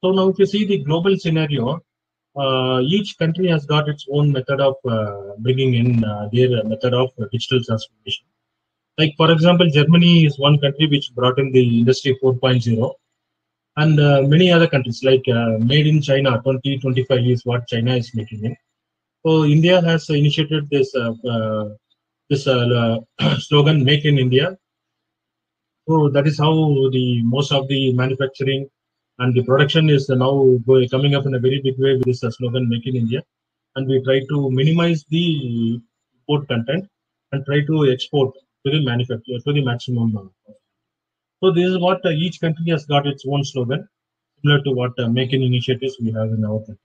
So now if you see the global scenario, each country has got its own method of bringing in their method of digital transformation. Like for example, Germany is one country which brought in the industry 4.0, and many other countries like made in China 2025 is what China is making it. So India has initiated this slogan "Make in India." So that is how the most of the manufacturing and the production is now coming up in a very big way with this slogan "Make in India," and we try to minimize the import content and try to export to the manufacturer to the maximum. So this is what each country has got its own slogan, similar to what Make in initiatives we have in our country.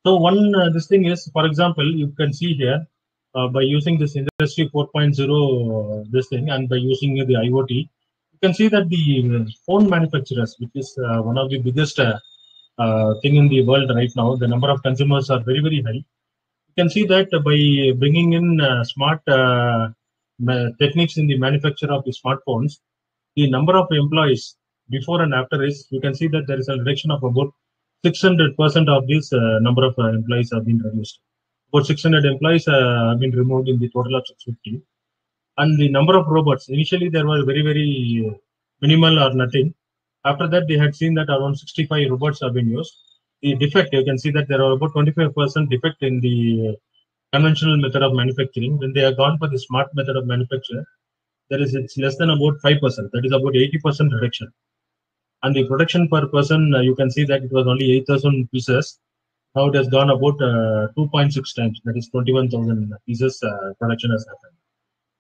So one this thing is, for example, you can see here by using this industry 4.0 this thing, and by using the IoT, you can see that the phone manufacturers, which is one of the biggest thing in the world right now, the number of consumers are very, very high. You can see that by bringing in smart techniques in the manufacture of the smartphones, the number of employees before and after is, you can see that there is a reduction of about 600% of this number of employees have been reduced. About 600 employees have been removed in the total of 650. And the number of robots, initially there was very, very minimal or nothing. After that, they had seen that around 65 robots have been used. The defect, you can see that there are about 25% defect in the conventional method of manufacturing. When they have gone for the smart method of manufacture, it's less than about 5%. That is about 80% reduction. And the production per person, you can see that it was only 8,000 pieces. Now it has gone about 2.6 times. That is 21,000 pieces production has happened.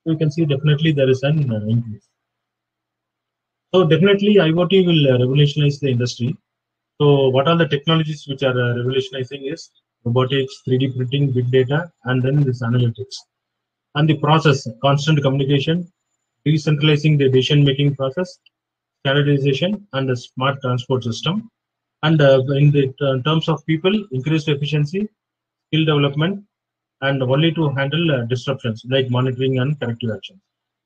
So you can see definitely there is an increase. So definitely IoT will revolutionize the industry. So what are the technologies which are revolutionizing is robotics, 3D printing, big data, and then this analytics. And the process, constant communication, decentralizing the decision-making process, standardization, and a smart transport system. And in terms of people, increased efficiency, skill development, and only to handle disruptions like monitoring and corrective action.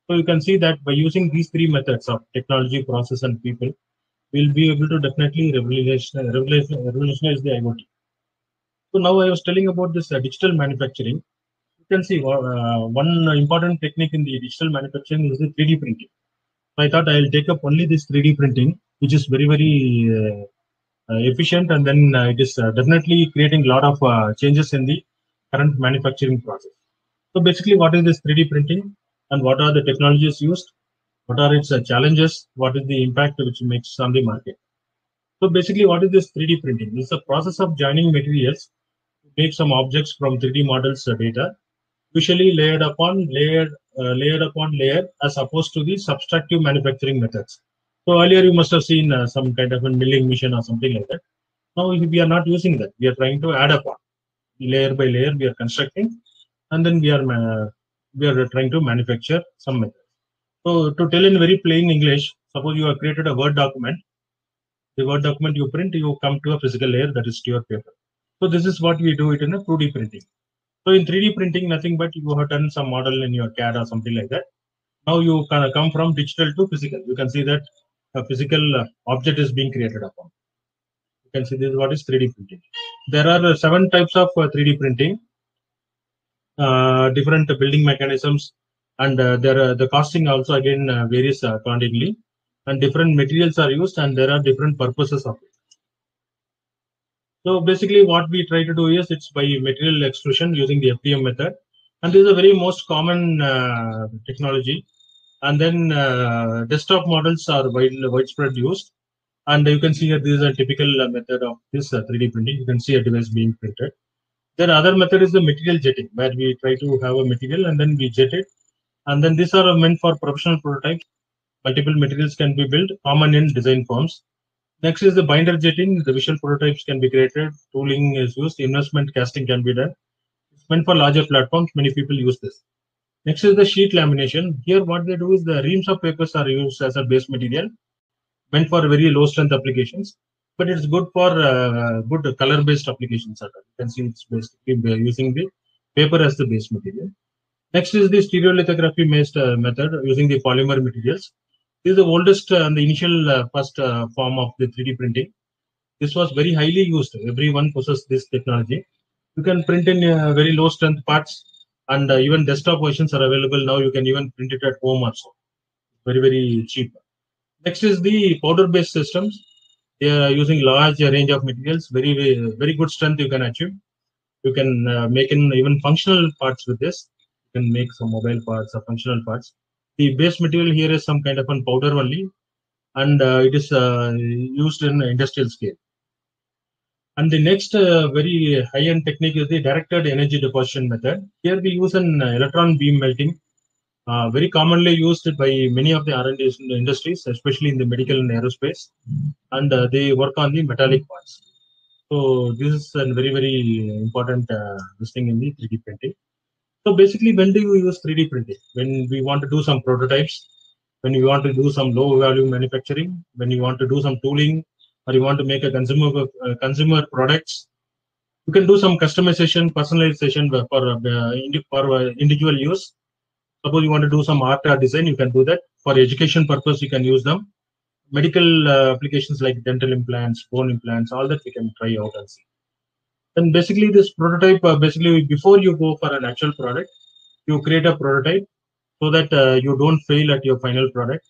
So you can see that by using these three methods of technology, process, and people, we'll be able to definitely revolutionize the IoT. So now I was telling about this digital manufacturing. You can see one important technique in the digital manufacturing is the 3D printing. I thought I'll take up only this 3D printing, which is very, very efficient, and then it is definitely creating a lot of changes in the current manufacturing process. So basically, what is this 3D printing and what are the technologies used? What are its challenges? What is the impact which it makes on the market? So basically, what is this 3D printing? It's a process of joining materials to make some objects from 3D models data, usually layered upon layer, as opposed to the subtractive manufacturing methods. So earlier you must have seen some kind of a milling machine or something like that. Now we are not using that. We are trying to add upon layer by layer. We are constructing, and then we are trying to manufacture some methods. So to tell in very plain English, suppose you have created a Word document. The Word document you print, you come to a physical layer, that is to your paper. So this is what we do it in a 2D printing. So in 3D printing, nothing but you have done some model in your CAD or something like that. Now you can come from digital to physical. You can see that a physical object is being created upon. You can see this is what is 3D printing. There are 7 types of 3D printing, different building mechanisms, and the costing also again varies accordingly, and different materials are used, and there are different purposes of it. So basically what we try to do is it's by material extrusion using the FDM method, and this is a very most common technology. And then desktop models are widespread used, and you can see here this is a typical method of this 3D printing. You can see a device being printed. Then other method is the material jetting, where we try to have a material and then we jet it, and then these are meant for professional prototypes. Multiple materials can be built, common in design forms. Next is the binder jetting. The visual prototypes can be created. Tooling is used. Investment casting can be done. It's meant for larger platforms. Many people use this. Next is the sheet lamination. Here what they do is the reams of papers are used as a base material, meant for very low strength applications, but it's good for good color based applications. You can see it's basically using the paper as the base material. Next is the stereolithography based method using the polymer materials. This is the oldest and the initial first form of the 3D printing. This was very highly used. Everyone possesses this technology. You can print in very low strength parts, and even desktop versions are available now. You can even print it at home also. Very, very cheap. Next is the powder based systems. They are using large range of materials. Very good strength you can achieve. You can make in even functional parts with this. You can make some mobile parts or functional parts. The base material here is some kind of a powder only, and it is used in industrial scale. And the next very high-end technique is the directed energy deposition method. Here we use an electron beam melting, very commonly used by many of the R&D industries, especially in the medical and aerospace, and they work on the metallic parts. So this is a very important this thing in the 3D printing. So basically, when do you use 3D printing? When we want to do some prototypes, when you want to do some low value manufacturing, when you want to do some tooling, or you want to make a consumer products. You can do some customization, personalization for individual use. Suppose you want to do some art or design, you can do that. For education purpose, you can use them. Medical applications like dental implants, bone implants, all that we can try out and see. Then basically this prototype, basically before you go for an actual product, you create a prototype so that you don't fail at your final product.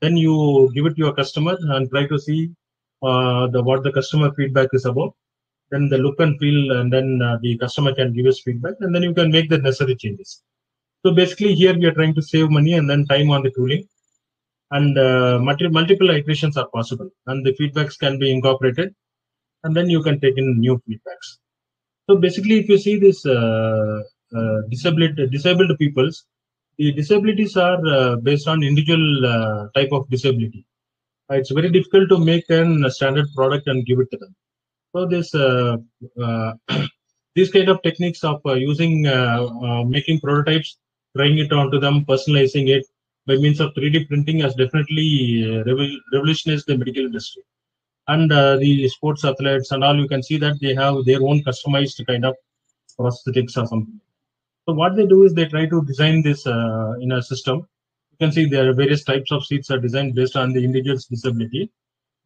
Then you give it to your customer and try to see what the customer feedback is about. Then the look and feel, and then the customer can give us feedback, and then you can make the necessary changes. So basically here we are trying to save money and then time on the tooling, and multiple iterations are possible, and the feedbacks can be incorporated, and then you can take in new feedbacks. So basically, if you see this disabled peoples, the disabilities are based on individual type of disability. It's very difficult to make a standard product and give it to them. So this these kind of techniques of using making prototypes, trying it onto them, personalizing it by means of 3D printing has definitely revolutionized the medical industry. And the sports athletes and all, you can see that they have their own customized kind of prosthetics or something. So what they do is they try to design this in a system. You can see there are various types of seats are designed based on the individual's disability.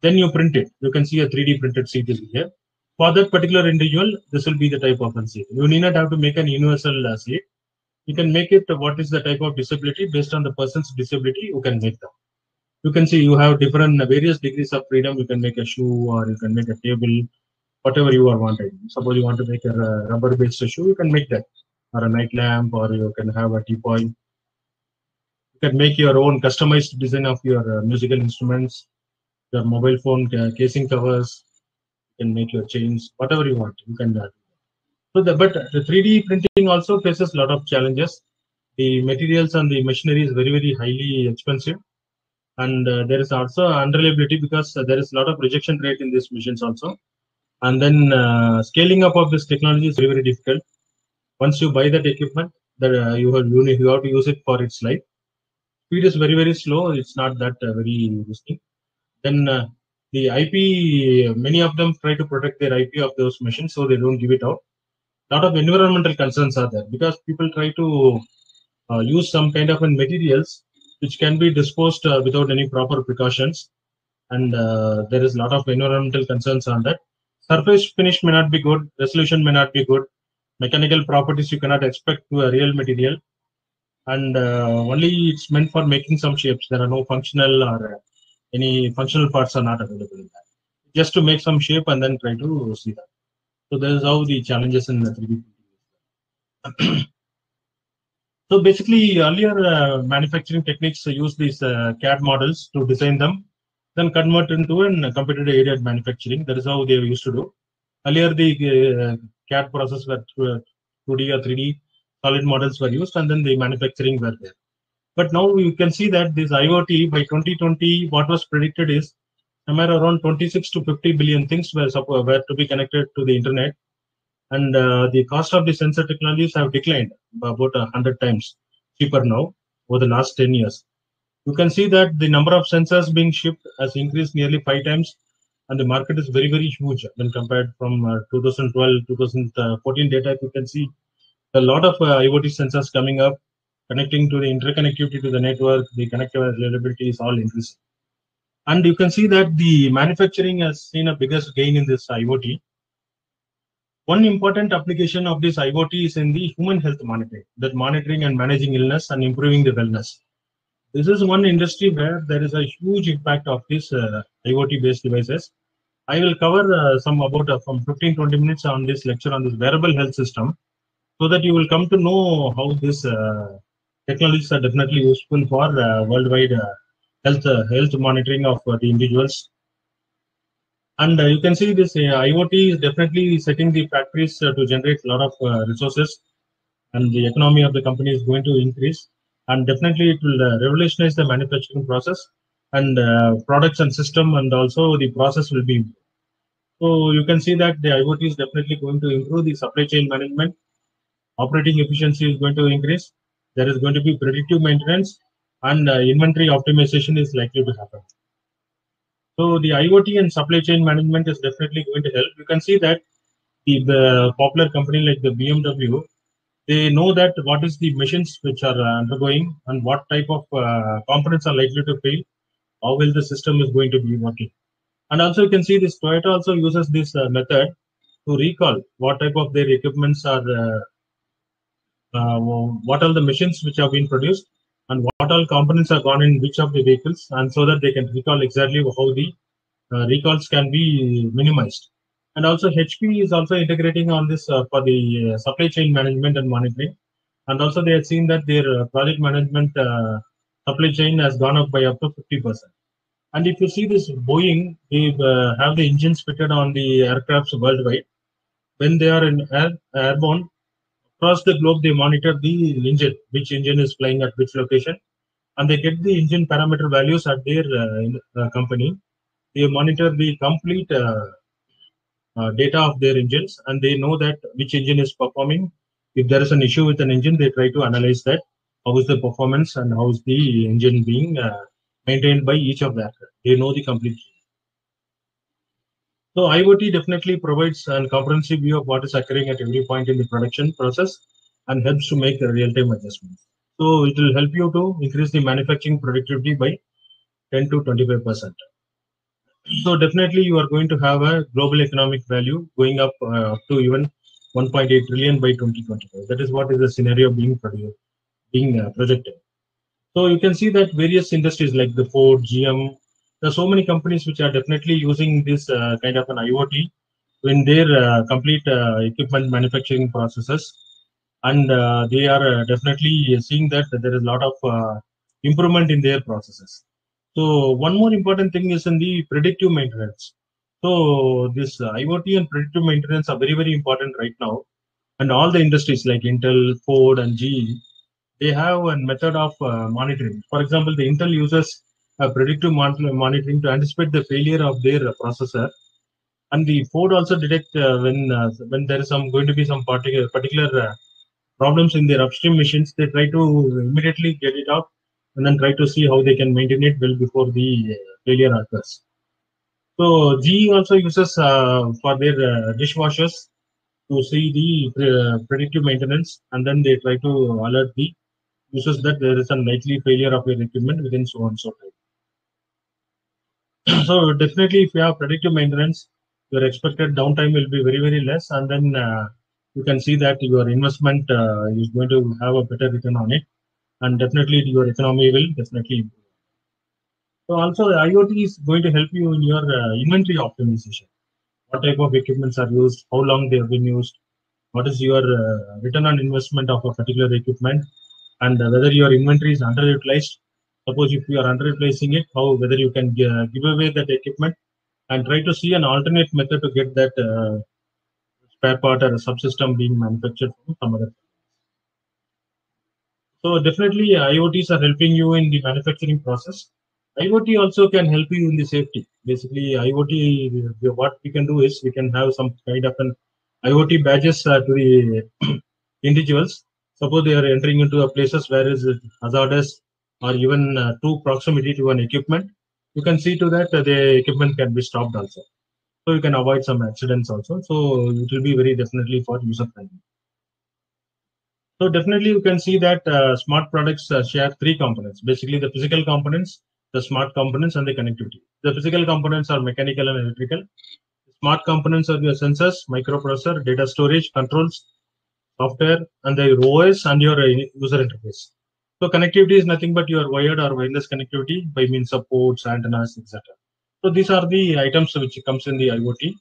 Then you print it. You can see a 3D printed seat is here. For that particular individual, this will be the type of a seat. You need not have to make an universal seat. You can make it what is the type of disability based on the person's disability. You can make them. You can see you have different various degrees of freedom. You can make a shoe, or you can make a table, whatever you are wanting. Suppose you want to make a rubber-based shoe, you can make that, or a night lamp, or you can have a teapot. You can make your own customized design of your musical instruments, your mobile phone casing covers. You can make your chains, whatever you want. You can. But the 3D printing also faces a lot of challenges. The materials and the machinery is very, very highly expensive, and there is also unreliability because there is a lot of rejection rate in these machines also. And then scaling up of this technology is very, very difficult. Once you buy that equipment, that you have to use it for its life. Speed is very, very slow. It's not that very interesting. Then the IP, many of them try to protect their IP of those machines, so they don't give it out. A lot of environmental concerns are there because people try to use some kind of materials which can be disposed without any proper precautions, and there is a lot of environmental concerns on that. Surface finish may not be good, resolution may not be good, mechanical properties you cannot expect to a real material, and only it's meant for making some shapes. There are no functional or any functional parts are not available in that. Just to make some shape and then try to see that. So this is how the challenges in the 3D printing. So basically, earlier manufacturing techniques use these CAD models to design them, then convert into a computer-aided manufacturing. That is how they used to do. Earlier, the CAD process were 2D or 3D solid models were used, and then the manufacturing were there. But now you can see that this IoT by 2020, what was predicted is somewhere around 26 to 50 billion things were to be connected to the internet, and the cost of the sensor technologies have declined by about 100 times cheaper now over the last 10 years. You can see that the number of sensors being shipped has increased nearly 5 times, and the market is very, very huge when compared from 2012, 2014 data. You can see a lot of IoT sensors coming up, connecting to the interconnectivity to the network, the connectivity availability is all increasing. And you can see that the manufacturing has seen a biggest gain in this IoT. One important application of this IoT is in the human health monitoring, that monitoring and managing illness and improving the wellness. This is one industry where there is a huge impact of these IoT-based devices. I will cover some about from 15-20 minutes on this lecture on this wearable health system, so that you will come to know how these technologies are definitely useful for worldwide health monitoring of the individuals. And you can see this IoT is definitely setting the factories to generate a lot of resources, and the economy of the company is going to increase. And definitely it will revolutionize the manufacturing process and products and system, and also the process will be improved. So you can see that the IoT is definitely going to improve the supply chain management. Operating efficiency is going to increase. There is going to be predictive maintenance, and inventory optimization is likely to happen. So the IoT and supply chain management is definitely going to help. You can see that the popular company like the BMW, they know that what is the machines which are undergoing and what type of components are likely to fail, how well the system is going to be working. And also you can see this Toyota also uses this method to recall what type of their equipments are, what are the machines which have been produced, and what all components are gone in which of the vehicles, and so that they can recall exactly how the recalls can be minimized. And also HP is also integrating on this for the supply chain management and monitoring. And also they have seen that their project management supply chain has gone up by up to 50%. And if you see this Boeing, they have the engines fitted on the aircrafts worldwide. When they are in airborne, across the globe, they monitor the engine, which engine is flying at which location, and they get the engine parameter values at their company. They monitor the complete data of their engines, and they know that which engine is performing. If there is an issue with an engine, they try to analyze that. How is the performance and how is the engine being maintained by each of that? They know the complete. So IoT definitely provides a comprehensive view of what is occurring at every point in the production process and helps to make real-time adjustments. So it will help you to increase the manufacturing productivity by 10 to 25%. So definitely you are going to have a global economic value going up to even 1.8 trillion by 2025. That is what is the scenario being projected. So you can see that various industries like the Ford, GM, there are so many companies which are definitely using this kind of an IoT in their complete equipment manufacturing processes, and they are definitely seeing that there is a lot of improvement in their processes. So one more important thing is in the predictive maintenance. So this IoT and predictive maintenance are very, very important right now. And all the industries like Intel, Ford, and GE, they have a method of monitoring. For example, the Intel uses predictive monitoring to anticipate the failure of their processor, and the Ford also detect when there is some going to be some particular problems in their upstream machines. They try to immediately get it off and then try to see how they can maintain it well before the failure occurs. So GE also uses for their dishwashers to see the predictive maintenance, and then they try to alert the users that there is a likely failure of your equipment within so and so time. So definitely, if you have predictive maintenance, your expected downtime will be very, very less, and then you can see that your investment is going to have a better return on it, and definitely your economy will definitely improve. So also, the IoT is going to help you in your inventory optimization. What type of equipments are used, how long they have been used, what is your return on investment of a particular equipment, and whether your inventory is underutilized. Suppose if you are underutilizing it, how whether you can give away that equipment and try to see an alternate method to get that spare part or a subsystem being manufactured from some other. So definitely IoTs are helping you in the manufacturing process. IoT also can help you in the safety. Basically, IoT, what we can do is we can have some kind of an IoT badges to the individuals. Suppose they are entering into a places where is hazardous or even too proximity to an equipment. You can see to that the equipment can be stopped also. So you can avoid some accidents also. So it will be very definitely for user friendly. So definitely you can see that smart products share three components. Basically the physical components, the smart components, and the connectivity. The physical components are mechanical and electrical. Smart components are your sensors, microprocessor, data storage, controls, software, and the OS and your user interface. So connectivity is nothing but your wired or wireless connectivity by means of ports, antennas, etc. So these are the items which comes in the IoT.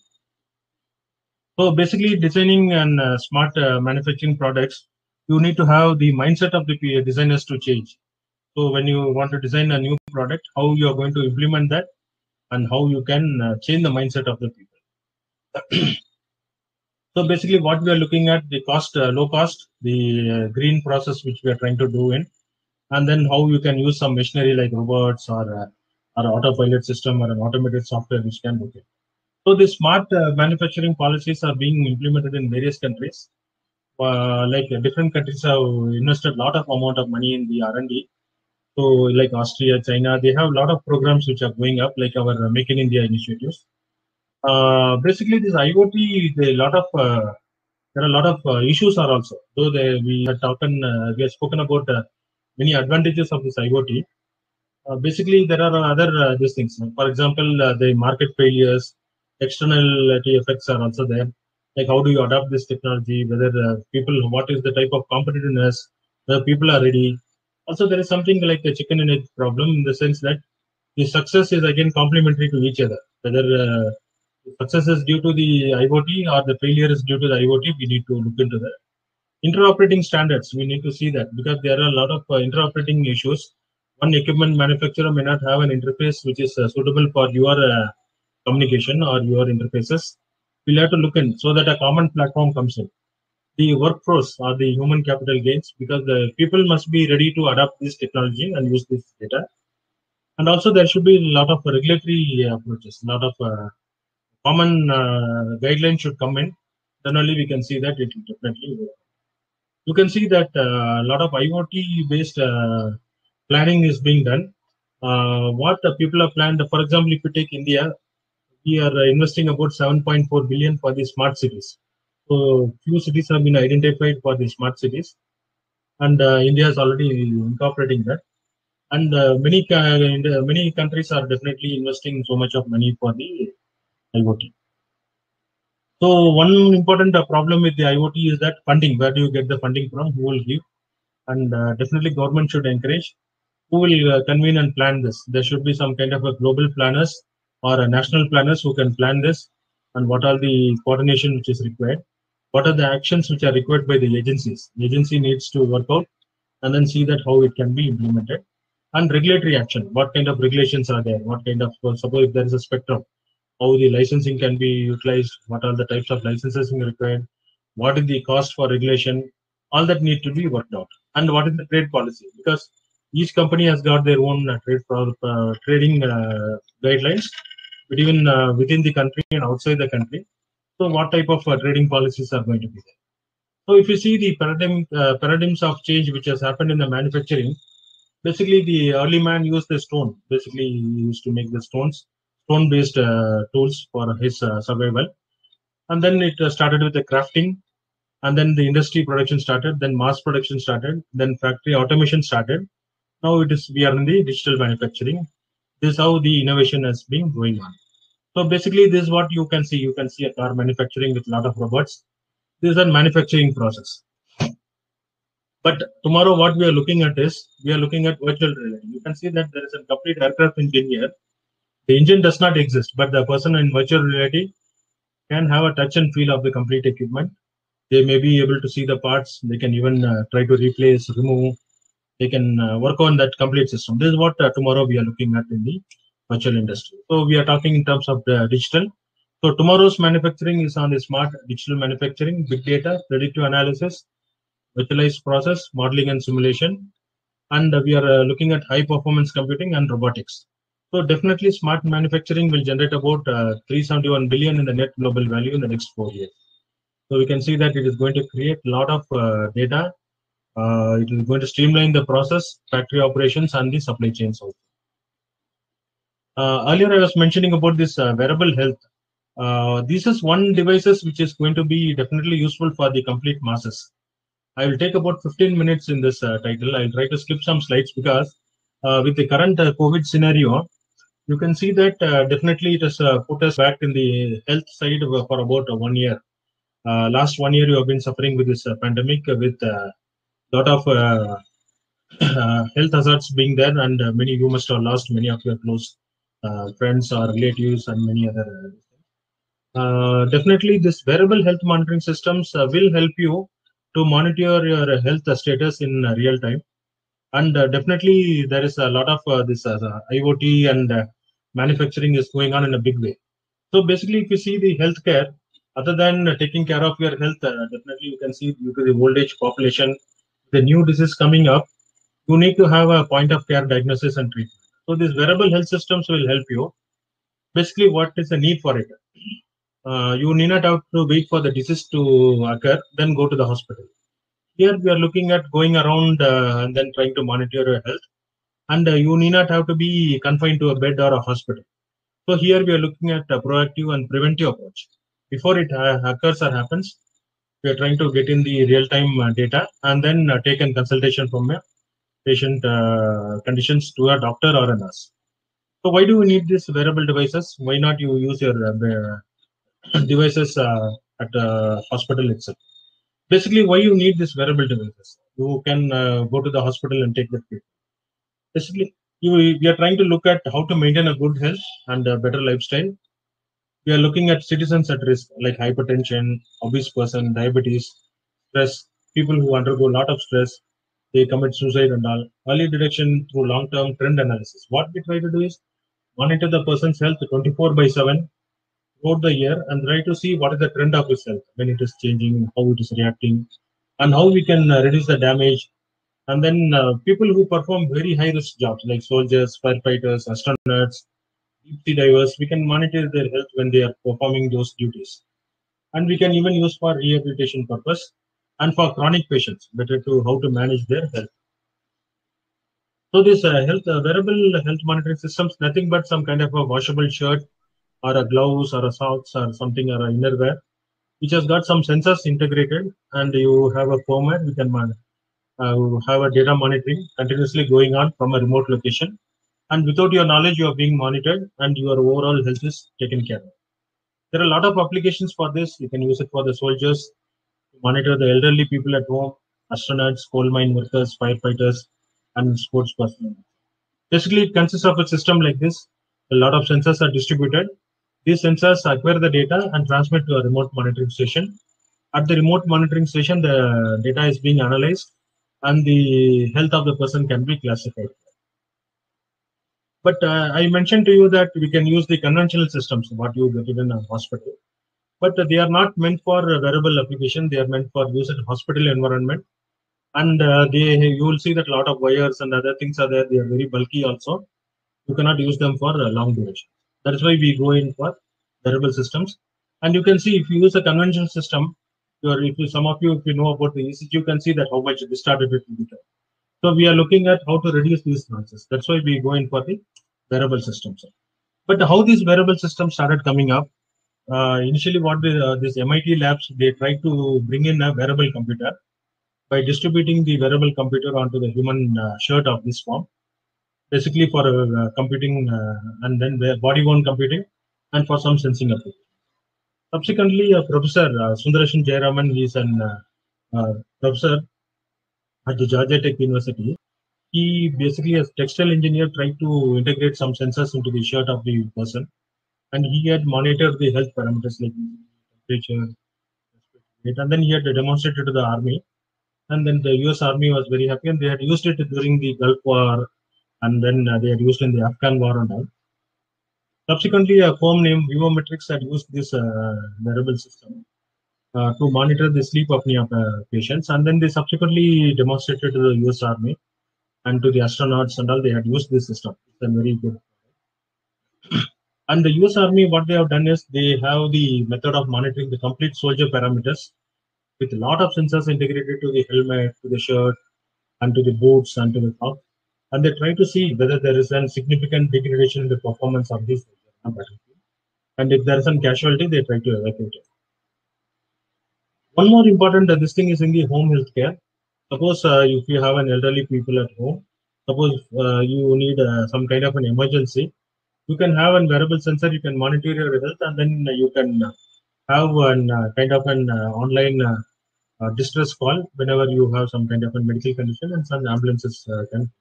So basically, designing and smart manufacturing products, you need to have the mindset of the designers to change. So when you want to design a new product, how you are going to implement that, and how you can change the mindset of the people. So basically, what we are looking at the cost, low cost, the green process which we are trying to do in, and then how you can use some machinery like robots or autopilot system or an automated software which can do it. So the smart manufacturing policies are being implemented in various countries. Different countries have invested a lot of amount of money in the R&D. So like Austria, China, they have a lot of programs which are going up, like our Make in India initiatives. Basically, this IoT, there are a lot of issues are also. Though we have spoken about many advantages of this IoT. Basically, there are other these things. For example, the market failures, externality effects are also there. Like how do you adopt this technology? Whether what is the type of competitiveness? Whether people are ready. Also, there is something like a chicken and egg problem in the sense that the success is again complementary to each other. Whether success is due to the IoT or the failure is due to the IoT, we need to look into that. Interoperating standards, we need to see that because there are a lot of interoperating issues. One equipment manufacturer may not have an interface which is suitable for your communication or your interfaces. We'll have to look in so that a common platform comes in. The workforce or the human capital gains because the people must be ready to adopt this technology and use this data. And also there should be a lot of regulatory approaches, a lot of common guidelines should come in. Then only we can see that it will definitely work. You can see that a lot of IoT based planning is being done. What people have planned, for example, if you take India, we are investing about 7.4 billion for the smart cities. So few cities have been identified for the smart cities, and India is already incorporating that. And many countries are definitely investing so much of money for the IoT. So one important problem with the IoT is that funding. Where do you get the funding from? Who will give? And definitely government should encourage. Who will convene and plan this? There should be some kind of a global planners or a national planners who can plan this and what are the coordination which is required, what are the actions which are required by the agencies. The agency needs to work out and then see that how it can be implemented. And regulatory action, what kind of regulations are there, what kind of, suppose if there is a spectrum, how the licensing can be utilized, what are the types of licenses required, what is the cost for regulation, all that need to be worked out. And what is the trade policy, because each company has got their own trading guidelines, but even within the country and outside the country. So what type of trading policies are going to be there? So if you see the paradigms of change which has happened in the manufacturing, basically the early man used the stone. Basically, he used to make the stone-based tools for his survival. And then it started with the crafting, and then the industry production started, then mass production started, then factory automation started. Now we are in the digital manufacturing. This is how the innovation has been going on. So basically, this is what you can see. You can see a car manufacturing with a lot of robots. This is a manufacturing process. But tomorrow, what we are looking at is, we are looking at virtual reality. You can see that there is a complete aircraft engine here. The engine does not exist, but the person in virtual reality can have a touch and feel of the complete equipment. They may be able to see the parts. They can even try to replace, remove. They can work on that complete system. This is what tomorrow we are looking at in the virtual industry. So we are talking in terms of the digital. So tomorrow's manufacturing is on the smart digital manufacturing, big data, predictive analysis, virtualized process, modeling and simulation. And we are looking at high performance computing and robotics. So definitely smart manufacturing will generate about 371 billion in the net global value in the next 4 years. So we can see that it is going to create a lot of data. It is going to streamline the process, factory operations, and the supply chains also. Earlier, I was mentioning about this wearable health. This is one devices which is going to be definitely useful for the complete masses. I will take about 15 minutes in this title. I'll try to skip some slides because with the current COVID scenario, you can see that definitely it has put us back in the health side for about 1 year. Last 1 year, you have been suffering with this pandemic with a lot of health hazards being there, and many you must have lost many of your close friends or relatives and many other. Definitely, this wearable health monitoring systems will help you to monitor your health status in real time. And definitely, there is a lot of this IoT and manufacturing is going on in a big way. So basically, if you see the healthcare, other than taking care of your health, definitely you can see due to the old age population, the new disease coming up, you need to have a point of care diagnosis and treatment. So these wearable health systems will help you. Basically, what is the need for it? You need not have to wait for the disease to occur, then go to the hospital. Here we are looking at going around and then trying to monitor your health, and you need not have to be confined to a bed or a hospital. So here we are looking at a proactive and preventive approach. Before it occurs or happens, we are trying to get in the real-time data and then take a consultation from a patient conditions to a doctor or a nurse. So why do we need these wearable devices? Why not you use your devices at a hospital itself? Basically, why you need these wearable devices? You can go to the hospital and take the treatment. Basically, we are trying to look at how to maintain a good health and a better lifestyle. We are looking at citizens at risk like hypertension, obese person, diabetes, stress, people who undergo a lot of stress, they commit suicide and all. Early detection through long-term trend analysis. What we try to do is monitor the person's health 24/7 throughout the year and try to see what is the trend of his health, when it is changing, how it is reacting, and how we can reduce the damage. And then people who perform very high-risk jobs like soldiers, firefighters, astronauts, deep sea divers, we can monitor their health when they are performing those duties. And we can even use for rehabilitation purpose and for chronic patients, better to how to manage their health. So this wearable health monitoring systems, nothing but some kind of a washable shirt or a gloves or a socks or something or a innerwear, which has got some sensors integrated, and you have a format. We can have a data monitoring continuously going on from a remote location, and without your knowledge, you are being monitored, and your overall health is taken care of. There are a lot of applications for this. You can use it for the soldiers, to monitor the elderly people at home, astronauts, coal mine workers, firefighters, and sports personnel. Basically, it consists of a system like this. A lot of sensors are distributed. These sensors acquire the data and transmit to a remote monitoring station. At the remote monitoring station, the data is being analyzed and the health of the person can be classified. But I mentioned to you that we can use the conventional systems, what you get in a hospital. But they are not meant for wearable application. They are meant for use in hospital environment. And you will see that a lot of wires and other things are there. They are very bulky also. You cannot use them for long duration. That is why we go in for wearable systems. And you can see if you use a conventional system, some of you, if you know about the ECG, you can see that how much distorted it will become. So we are looking at how to reduce these noises. That's why we go in for the wearable systems. But how these wearable systems started coming up, initially what this MIT labs, they tried to bring in a wearable computer by distributing the wearable computer onto the human shirt of this form, basically for computing and then body-worn computing and for some sensing application. Subsequently, Professor Sundarashan Jayaraman, he is an professor at the Georgia Tech University. He basically, as textile engineer, tried to integrate some sensors into the shirt of the person, and he had monitored the health parameters like temperature, and then he had demonstrated to the army, and then the US Army was very happy, and they had used it during the Gulf War, and then they had used in the Afghan War and all. Subsequently, a firm named Vivometrics had used this wearable system to monitor the sleep apnea patients, and then they subsequently demonstrated to the US Army and to the astronauts and all. They had used this system. It's a very good. And the US Army, what they have done is they have the method of monitoring the complete soldier parameters with a lot of sensors integrated to the helmet, to the shirt, and to the boots and to the top. And they try to see whether there is a significant degradation in the performance of this battlefield. And if there is some casualty, they try to evacuate it. One more important this thing is in the home healthcare. Suppose if you have an elderly people at home, suppose you need some kind of an emergency, you can have a wearable sensor, you can monitor your health, and then you can have an kind of an online distress call whenever you have some kind of a medical condition, and some ambulances can.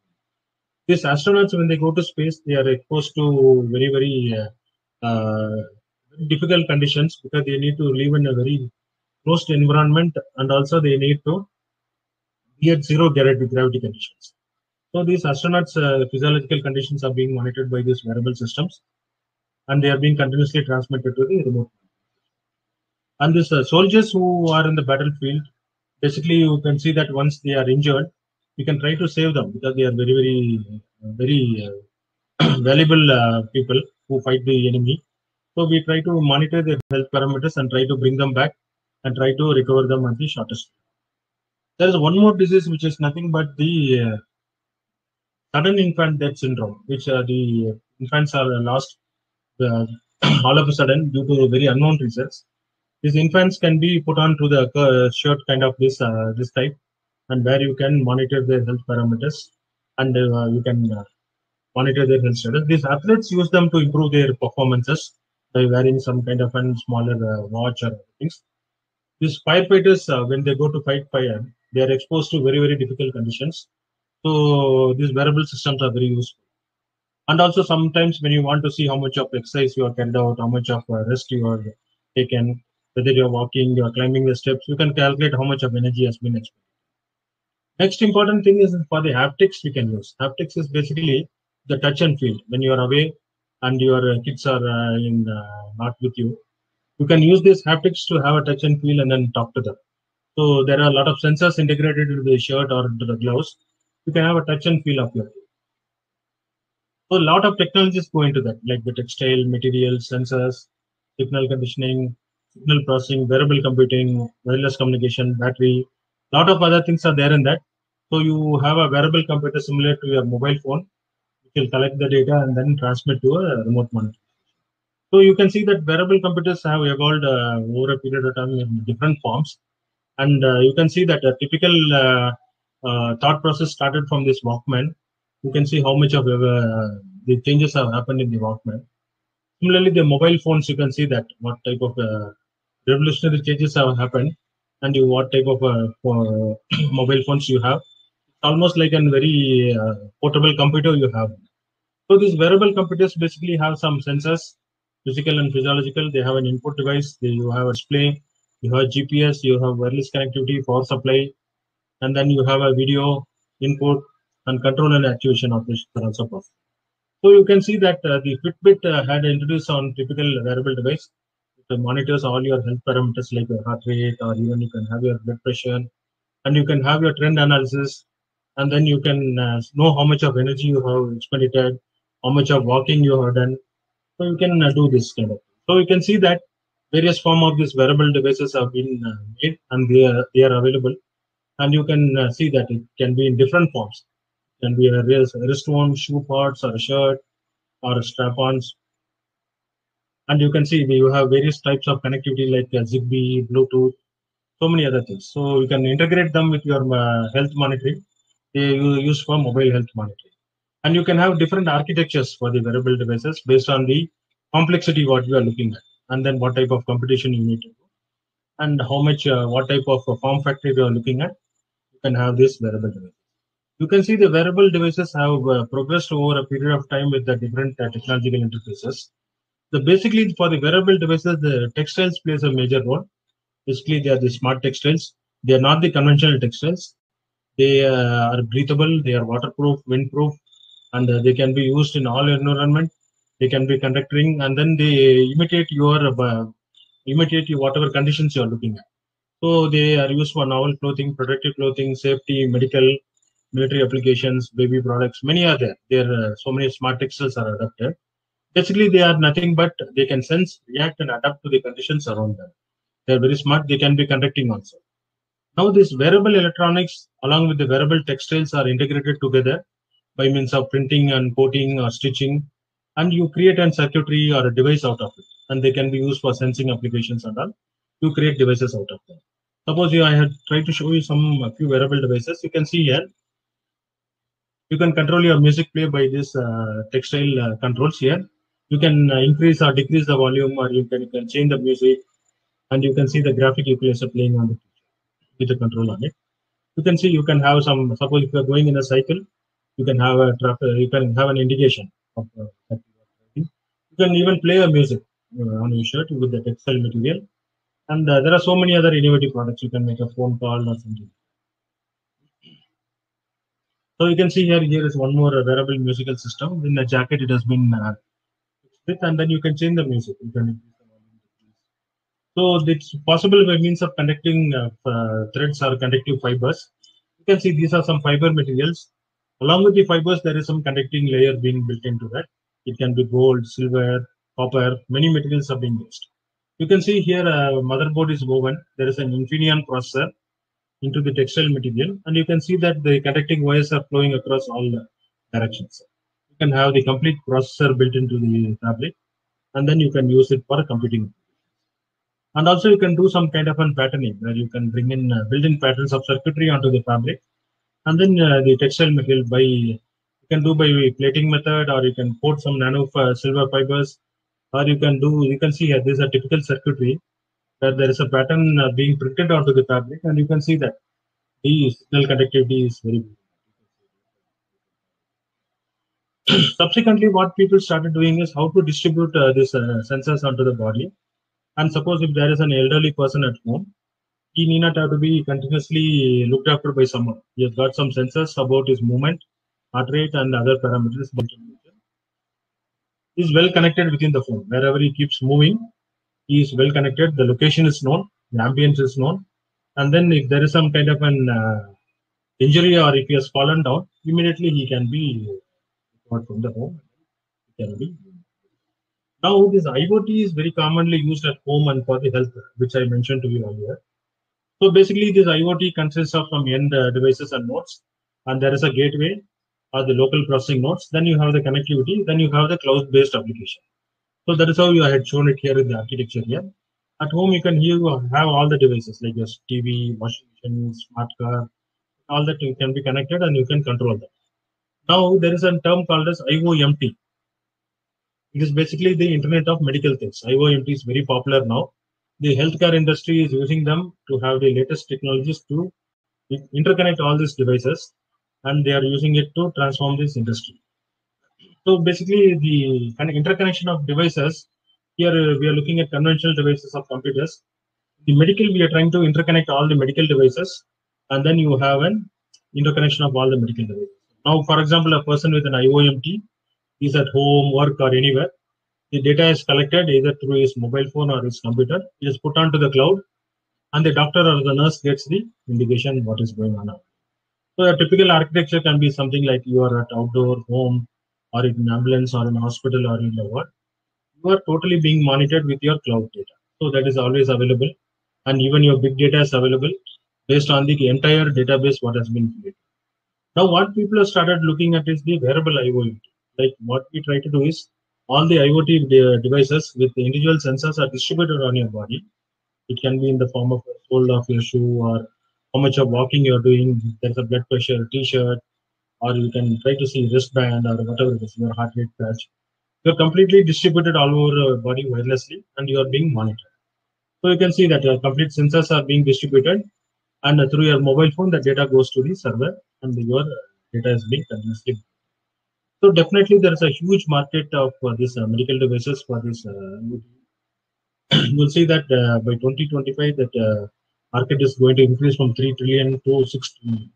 These astronauts, when they go to space, they are exposed to very, very difficult conditions because they need to live in a very closed environment, and also they need to be at zero gravity conditions. So these astronauts' physiological conditions are being monitored by these wearable systems, and they are being continuously transmitted to the remote. And these soldiers who are in the battlefield, basically you can see that once they are injured, you can try to save them because they are very, very valuable people who fight the enemy. So we try to monitor their health parameters and try to bring them back and try to recover them at the shortest. There is one more disease which is nothing but the sudden infant death syndrome, which the infants are lost all of a sudden due to very unknown reasons. These infants can be put on to the shirt kind of this type, and where you can monitor their health parameters and you can monitor their health status. These athletes use them to improve their performances by wearing some kind of a smaller watch or things. These firefighters, when they go to fight fire, they are exposed to very, very difficult conditions. So these wearable systems are very useful. And also sometimes when you want to see how much of exercise you are carried out, how much of rest you are taken, whether you're walking, you're climbing the steps, you can calculate how much of energy has been expended. Next important thing is for the haptics we can use. Haptics is basically the touch and feel. When you are away and your kids are not with you, you can use these haptics to have a touch and feel and then talk to them. So there are a lot of sensors integrated into the shirt or into the gloves. You can have a touch and feel of your kid. So a lot of technologies go into that, like the textile, materials, sensors, signal conditioning, signal processing, wearable computing, wireless communication, battery. A lot of other things are there in that. So you have a wearable computer similar to your mobile phone, which will collect the data and then transmit to a remote monitor. So you can see that wearable computers have evolved over a period of time in different forms. And you can see that a typical thought process started from this Walkman. You can see how much of the changes have happened in the Walkman. Similarly, the mobile phones, you can see that what type of revolutionary changes have happened, and what type of mobile phones you have. It's almost like a very portable computer you have. So these wearable computers basically have some sensors physical and physiological. They have an input device, you have a display, you have GPS, you have wireless connectivity, power supply, and then you have a video input and control and actuation operations are also possible. So you can see that the Fitbit had introduced on typical wearable device. It monitors all your health parameters like your heart rate, or even you can have your blood pressure, and you can have your trend analysis, and then you can know how much of energy you have expended, how much of walking you have done. So you can do this kind of. So you can see that various form of these wearable devices have been made, and they are available, and you can see that it can be in different forms. It can be a wristwatch, shoe pods, or a shirt, or strap-ons. And you can see you have various types of connectivity like Zigbee, Bluetooth, so many other things. So you can integrate them with your health monitoring. They use for mobile health monitoring. And you can have different architectures for the wearable devices based on the complexity what you are looking at, and then what type of competition you need to do, and how much, what type of form factor you are looking at. You can have this wearable device. You can see the wearable devices have progressed over a period of time with the different technological interfaces. So basically, for the wearable devices, the textiles plays a major role. Basically, they are the smart textiles. They are not the conventional textiles. They are breathable. They are waterproof, windproof, and they can be used in all environment. They can be conducting, and then they imitate you whatever conditions you are looking at. So they are used for novel clothing, protective clothing, safety, medical, military applications, baby products. Many are there. There so many smart textiles are adapted. Basically, they are nothing but they can sense, react, and adapt to the conditions around them. They are very smart. They can be conducting also. Now, this wearable electronics along with the wearable textiles are integrated together by means of printing and coating or stitching, and you create a circuitry or a device out of it, and they can be used for sensing applications and all. You create devices out of them. Suppose I had tried to show you a few wearable devices. You can see here. You can control your music play by this textile controls here. You can increase or decrease the volume, or you can change the music, and you can see the graphic equalizer playing on the with the control on it. You can see you can have some. Suppose if you are going in a cycle, you can have a traffic. You can have an indication of that you are driving. You can even play a music on your shirt with the textile material. And there are so many other innovative products. You can make a phone call or something. So you can see here. Here is one more wearable musical system. In the jacket, it has been fixed, and then you can change the music. You can increase the volume. So it's possible by means of conducting threads or conductive fibers. You can see these are some fiber materials. Along with the fibers, there is some conducting layer being built into that. It can be gold, silver, copper. Many materials are being used. You can see here a motherboard is woven. There is an Infineon processor into the textile material, and you can see that the conducting wires are flowing across all directions. You can have the complete processor built into the fabric, and then you can use it for computing. And also you can do some kind of patterning where you can bring in built-in patterns of circuitry onto the fabric, and then the textile material you can do by plating method, or you can coat some nano silver fibers, or you can see here this is a typical circuitry where there is a pattern being printed onto the fabric, and you can see that the signal conductivity is very good. Subsequently, what people started doing is how to distribute these sensors onto the body. And suppose if there is an elderly person at home, he need not have to be continuously looked after by someone. He has got some sensors about his movement, heart rate, and other parameters. He is well connected within the phone. Wherever he keeps moving, he is well connected. The location is known, the ambience is known, and then if there is some kind of an injury, or if he has fallen down, immediately he can be recovered from the home. He can be. Now, this IoT is very commonly used at home and for the health, which I mentioned to you earlier. So basically, this IoT consists of some end devices and nodes, and there is a gateway or the local processing nodes. Then you have the connectivity. Then you have the cloud-based application. So that is how I had shown it here in the architecture here. At home, you can have all the devices like your TV, washing machine, smart car, all that you can be connected and you can control that. Now there is a term called as IoMT. It is basically the Internet of Medical Things. IoMT is very popular now. The healthcare industry is using them to have the latest technologies to interconnect all these devices, and they are using it to transform this industry. So basically, the interconnection of devices Here we are looking at conventional devices of computers. The medical, we are trying to interconnect all the medical devices, and then you have an interconnection of all the medical devices. Now, for example, a person with an IOMT is at home, work, or anywhere. The data is collected either through his mobile phone or his computer. It is put onto the cloud, and the doctor or the nurse gets the indication what is going on. So a typical architecture can be something like you are at outdoor, home, or in an ambulance, or in a hospital, or in a ward. You are totally being monitored with your cloud data. So that is always available, and even your big data is available based on the entire database what has been created. Now, what people have started looking at is the wearable IoT. Like what we try to do is all the IoT devices with the individual sensors are distributed on your body. It can be in the form of a sole of your shoe or how much of walking you're doing. There's a blood pressure T-shirt, or you can try to see wristband or whatever it is, your heart rate patch. You're completely distributed all over your body wirelessly, and you are being monitored. So you can see that your complete sensors are being distributed, and through your mobile phone, the data goes to the server, and your data is being continuously. So definitely, there is a huge market of these medical devices for this. You'll see that by 2025, that market is going to increase from 3 trillion to 6 trillion,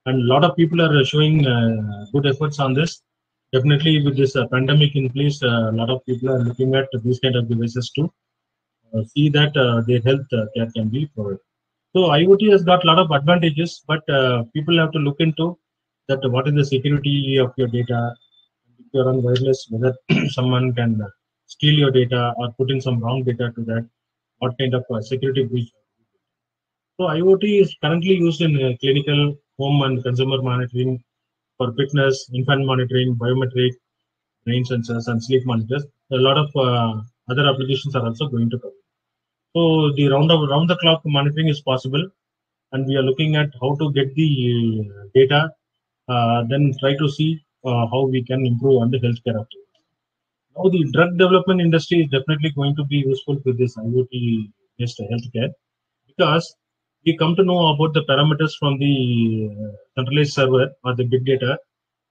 and a lot of people are showing good efforts on this. Definitely, with this pandemic in place, a lot of people are looking at these kind of devices to see that their health care can be provided. So IoT has got a lot of advantages, but people have to look into that what is the security of your data. If you're on wireless, whether someone can steal your data or put in some wrong data to that, what kind of security breach. So IoT is currently used in clinical, home and consumer monitoring for fitness, infant monitoring, biometric, brain sensors, and sleep monitors. A lot of other applications are also going to come. So the round the clock monitoring is possible, and we are looking at how to get the data, then try to see how we can improve on the healthcare activity. Now, the drug development industry is definitely going to be useful with this IoT-based healthcare, because we come to know about the parameters from the centralized server or the big data,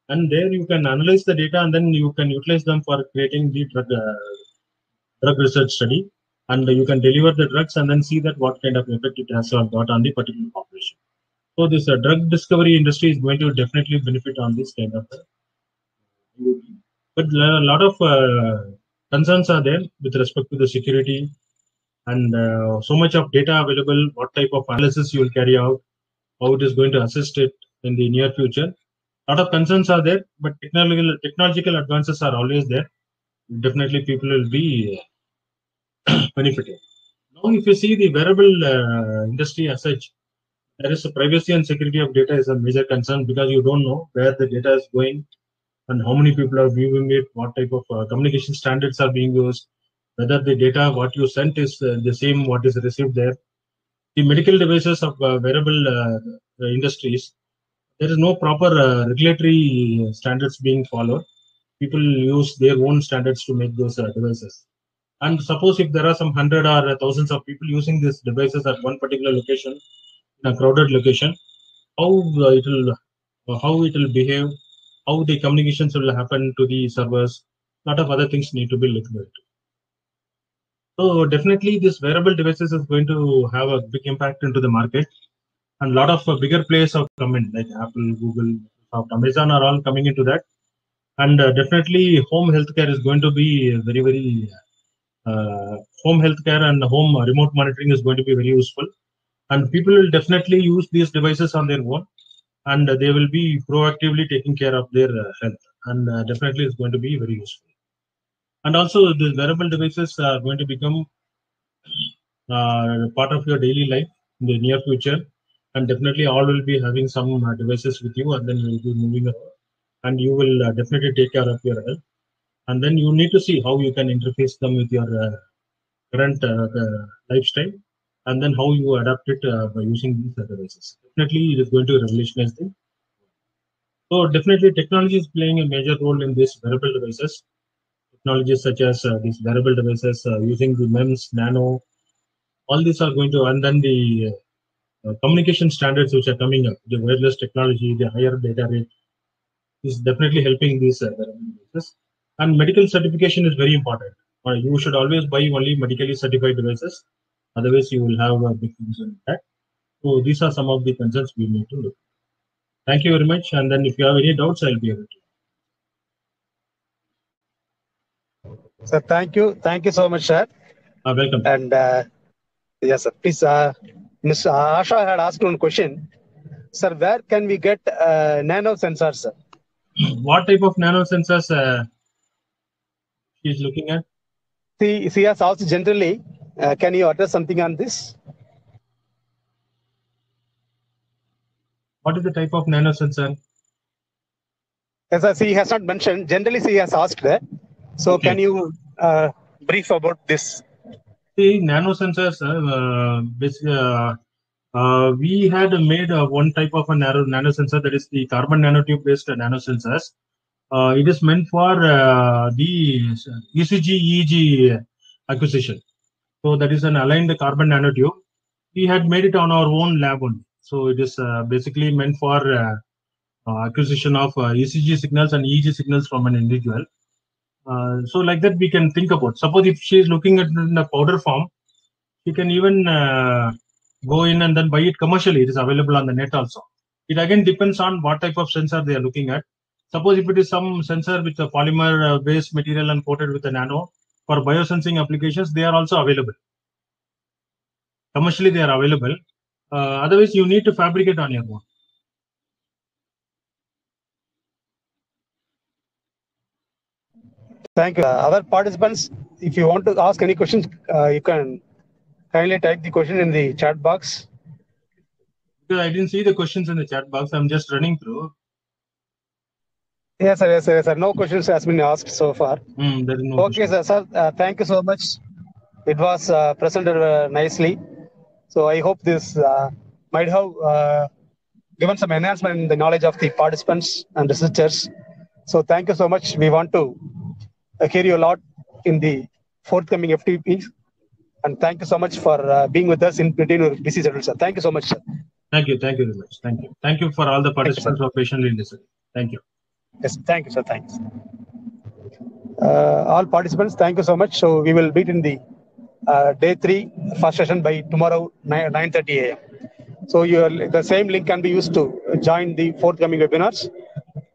and there you can analyze the data, and then you can utilize them for creating the drug research study, and you can deliver the drugs and then see that what kind of effect it has got on the particular population. So this drug discovery industry is going to definitely benefit on this kind of but a lot of concerns are there with respect to the security, and so much of data available, what type of analysis you will carry out, how it is going to assist it in the near future. A lot of concerns are there, but technological advances are always there. Definitely people will be benefiting. Now, if you see the wearable industry as such, there is a privacy and security of data is a major concern, because you don't know where the data is going and how many people are viewing it, what type of communication standards are being used, whether the data what you sent is the same what is received there. The medical devices of wearable industries, there is no proper regulatory standards being followed. People use their own standards to make those devices. And suppose if there are some hundred or thousands of people using these devices at one particular location, in a crowded location, how how it will behave, how the communications will happen to the servers. A lot of other things need to be looked at. So definitely, this wearable devices is going to have a big impact into the market, and a lot of bigger players have come in, like Apple, Google, Microsoft, Amazon are all coming into that. And definitely, home healthcare is going to be very, very home healthcare and home remote monitoring is going to be very useful. And people will definitely use these devices on their own, and they will be proactively taking care of their health. And definitely, it's going to be very useful. And also, these wearable devices are going to become part of your daily life in the near future. And definitely, all will be having some devices with you, and then you will be moving around, and you will definitely take care of your health. And then you need to see how you can interface them with your current lifestyle, and then how you adapt it by using these devices. Definitely, it is going to revolutionize them. So definitely, technology is playing a major role in these wearable devices. Technologies such as these wearable devices using the MEMS, nano, all these are going to, and then the communication standards which are coming up, the wireless technology, the higher data rate, is definitely helping these wearable devices. And medical certification is very important. You should always buy only medically certified devices. Otherwise, you will have a big concern with that. So these are some of the concerns we need to look. Thank you very much. And then if you have any doubts, I'll be able to. Sir, thank you. Thank you so much, sir. Welcome. And yes, sir. Please, Ms. Asha had asked one question. Sir, where can we get nano sensors, sir? What type of nano sensors she is looking at? She has asked generally. Can you address something on this? What is the type of nano sensor? Yes, sir, she has not mentioned. Generally, she has asked that. So, Okay. can you brief about this? The nano sensors, we had made one type of a nano sensor, that is the carbon nanotube based nano sensors. It is meant for the ECG, EEG acquisition. So that is an aligned carbon nanotube. We had made it on our own lab only. So it is basically meant for acquisition of ECG signals and EEG signals from an individual. So like that we can think about. Suppose if she is looking at it in a powder form, she can even go in and then buy it commercially. It is available on the net also. It again depends on what type of sensor they are looking at. Suppose if it is some sensor with a polymer based material and coated with a nano for biosensing applications, they are also available. Commercially, they are available. Otherwise, you need to fabricate on your own. Thank you. Other participants, if you want to ask any questions, you can kindly type the question in the chat box. Because I didn't see the questions in the chat box. I'm just running through. Yes, sir. Yes, sir. Yes, sir. No questions has been asked so far. There is no okay, question. sir. Thank you so much. It was presented nicely. So I hope this might have given some enhancement in the knowledge of the participants and researchers. So thank you so much. We want to hear you a lot in the forthcoming FTPs. And thank you so much for being with us in between your busy schedule, sir. Thank you so much, sir. Thank you. Thank you very much. Thank you. Thank you for all the participants who are patiently listening. Thank you. Yes, thank you, sir. Thanks. All participants, thank you so much. So we will meet in the day 3 first session by tomorrow 9:30 a.m. So the same link can be used to join the forthcoming webinars.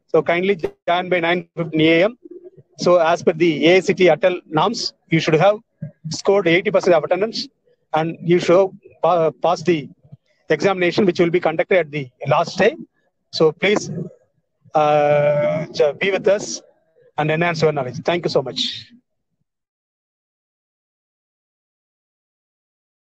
So kindly join by 9:15 a.m. So as per the AICTE ATAL norms, you should have scored 80% of attendance, and you should pass the examination, which will be conducted at the last day. So please be with us and enhance your knowledge. Thank you so much.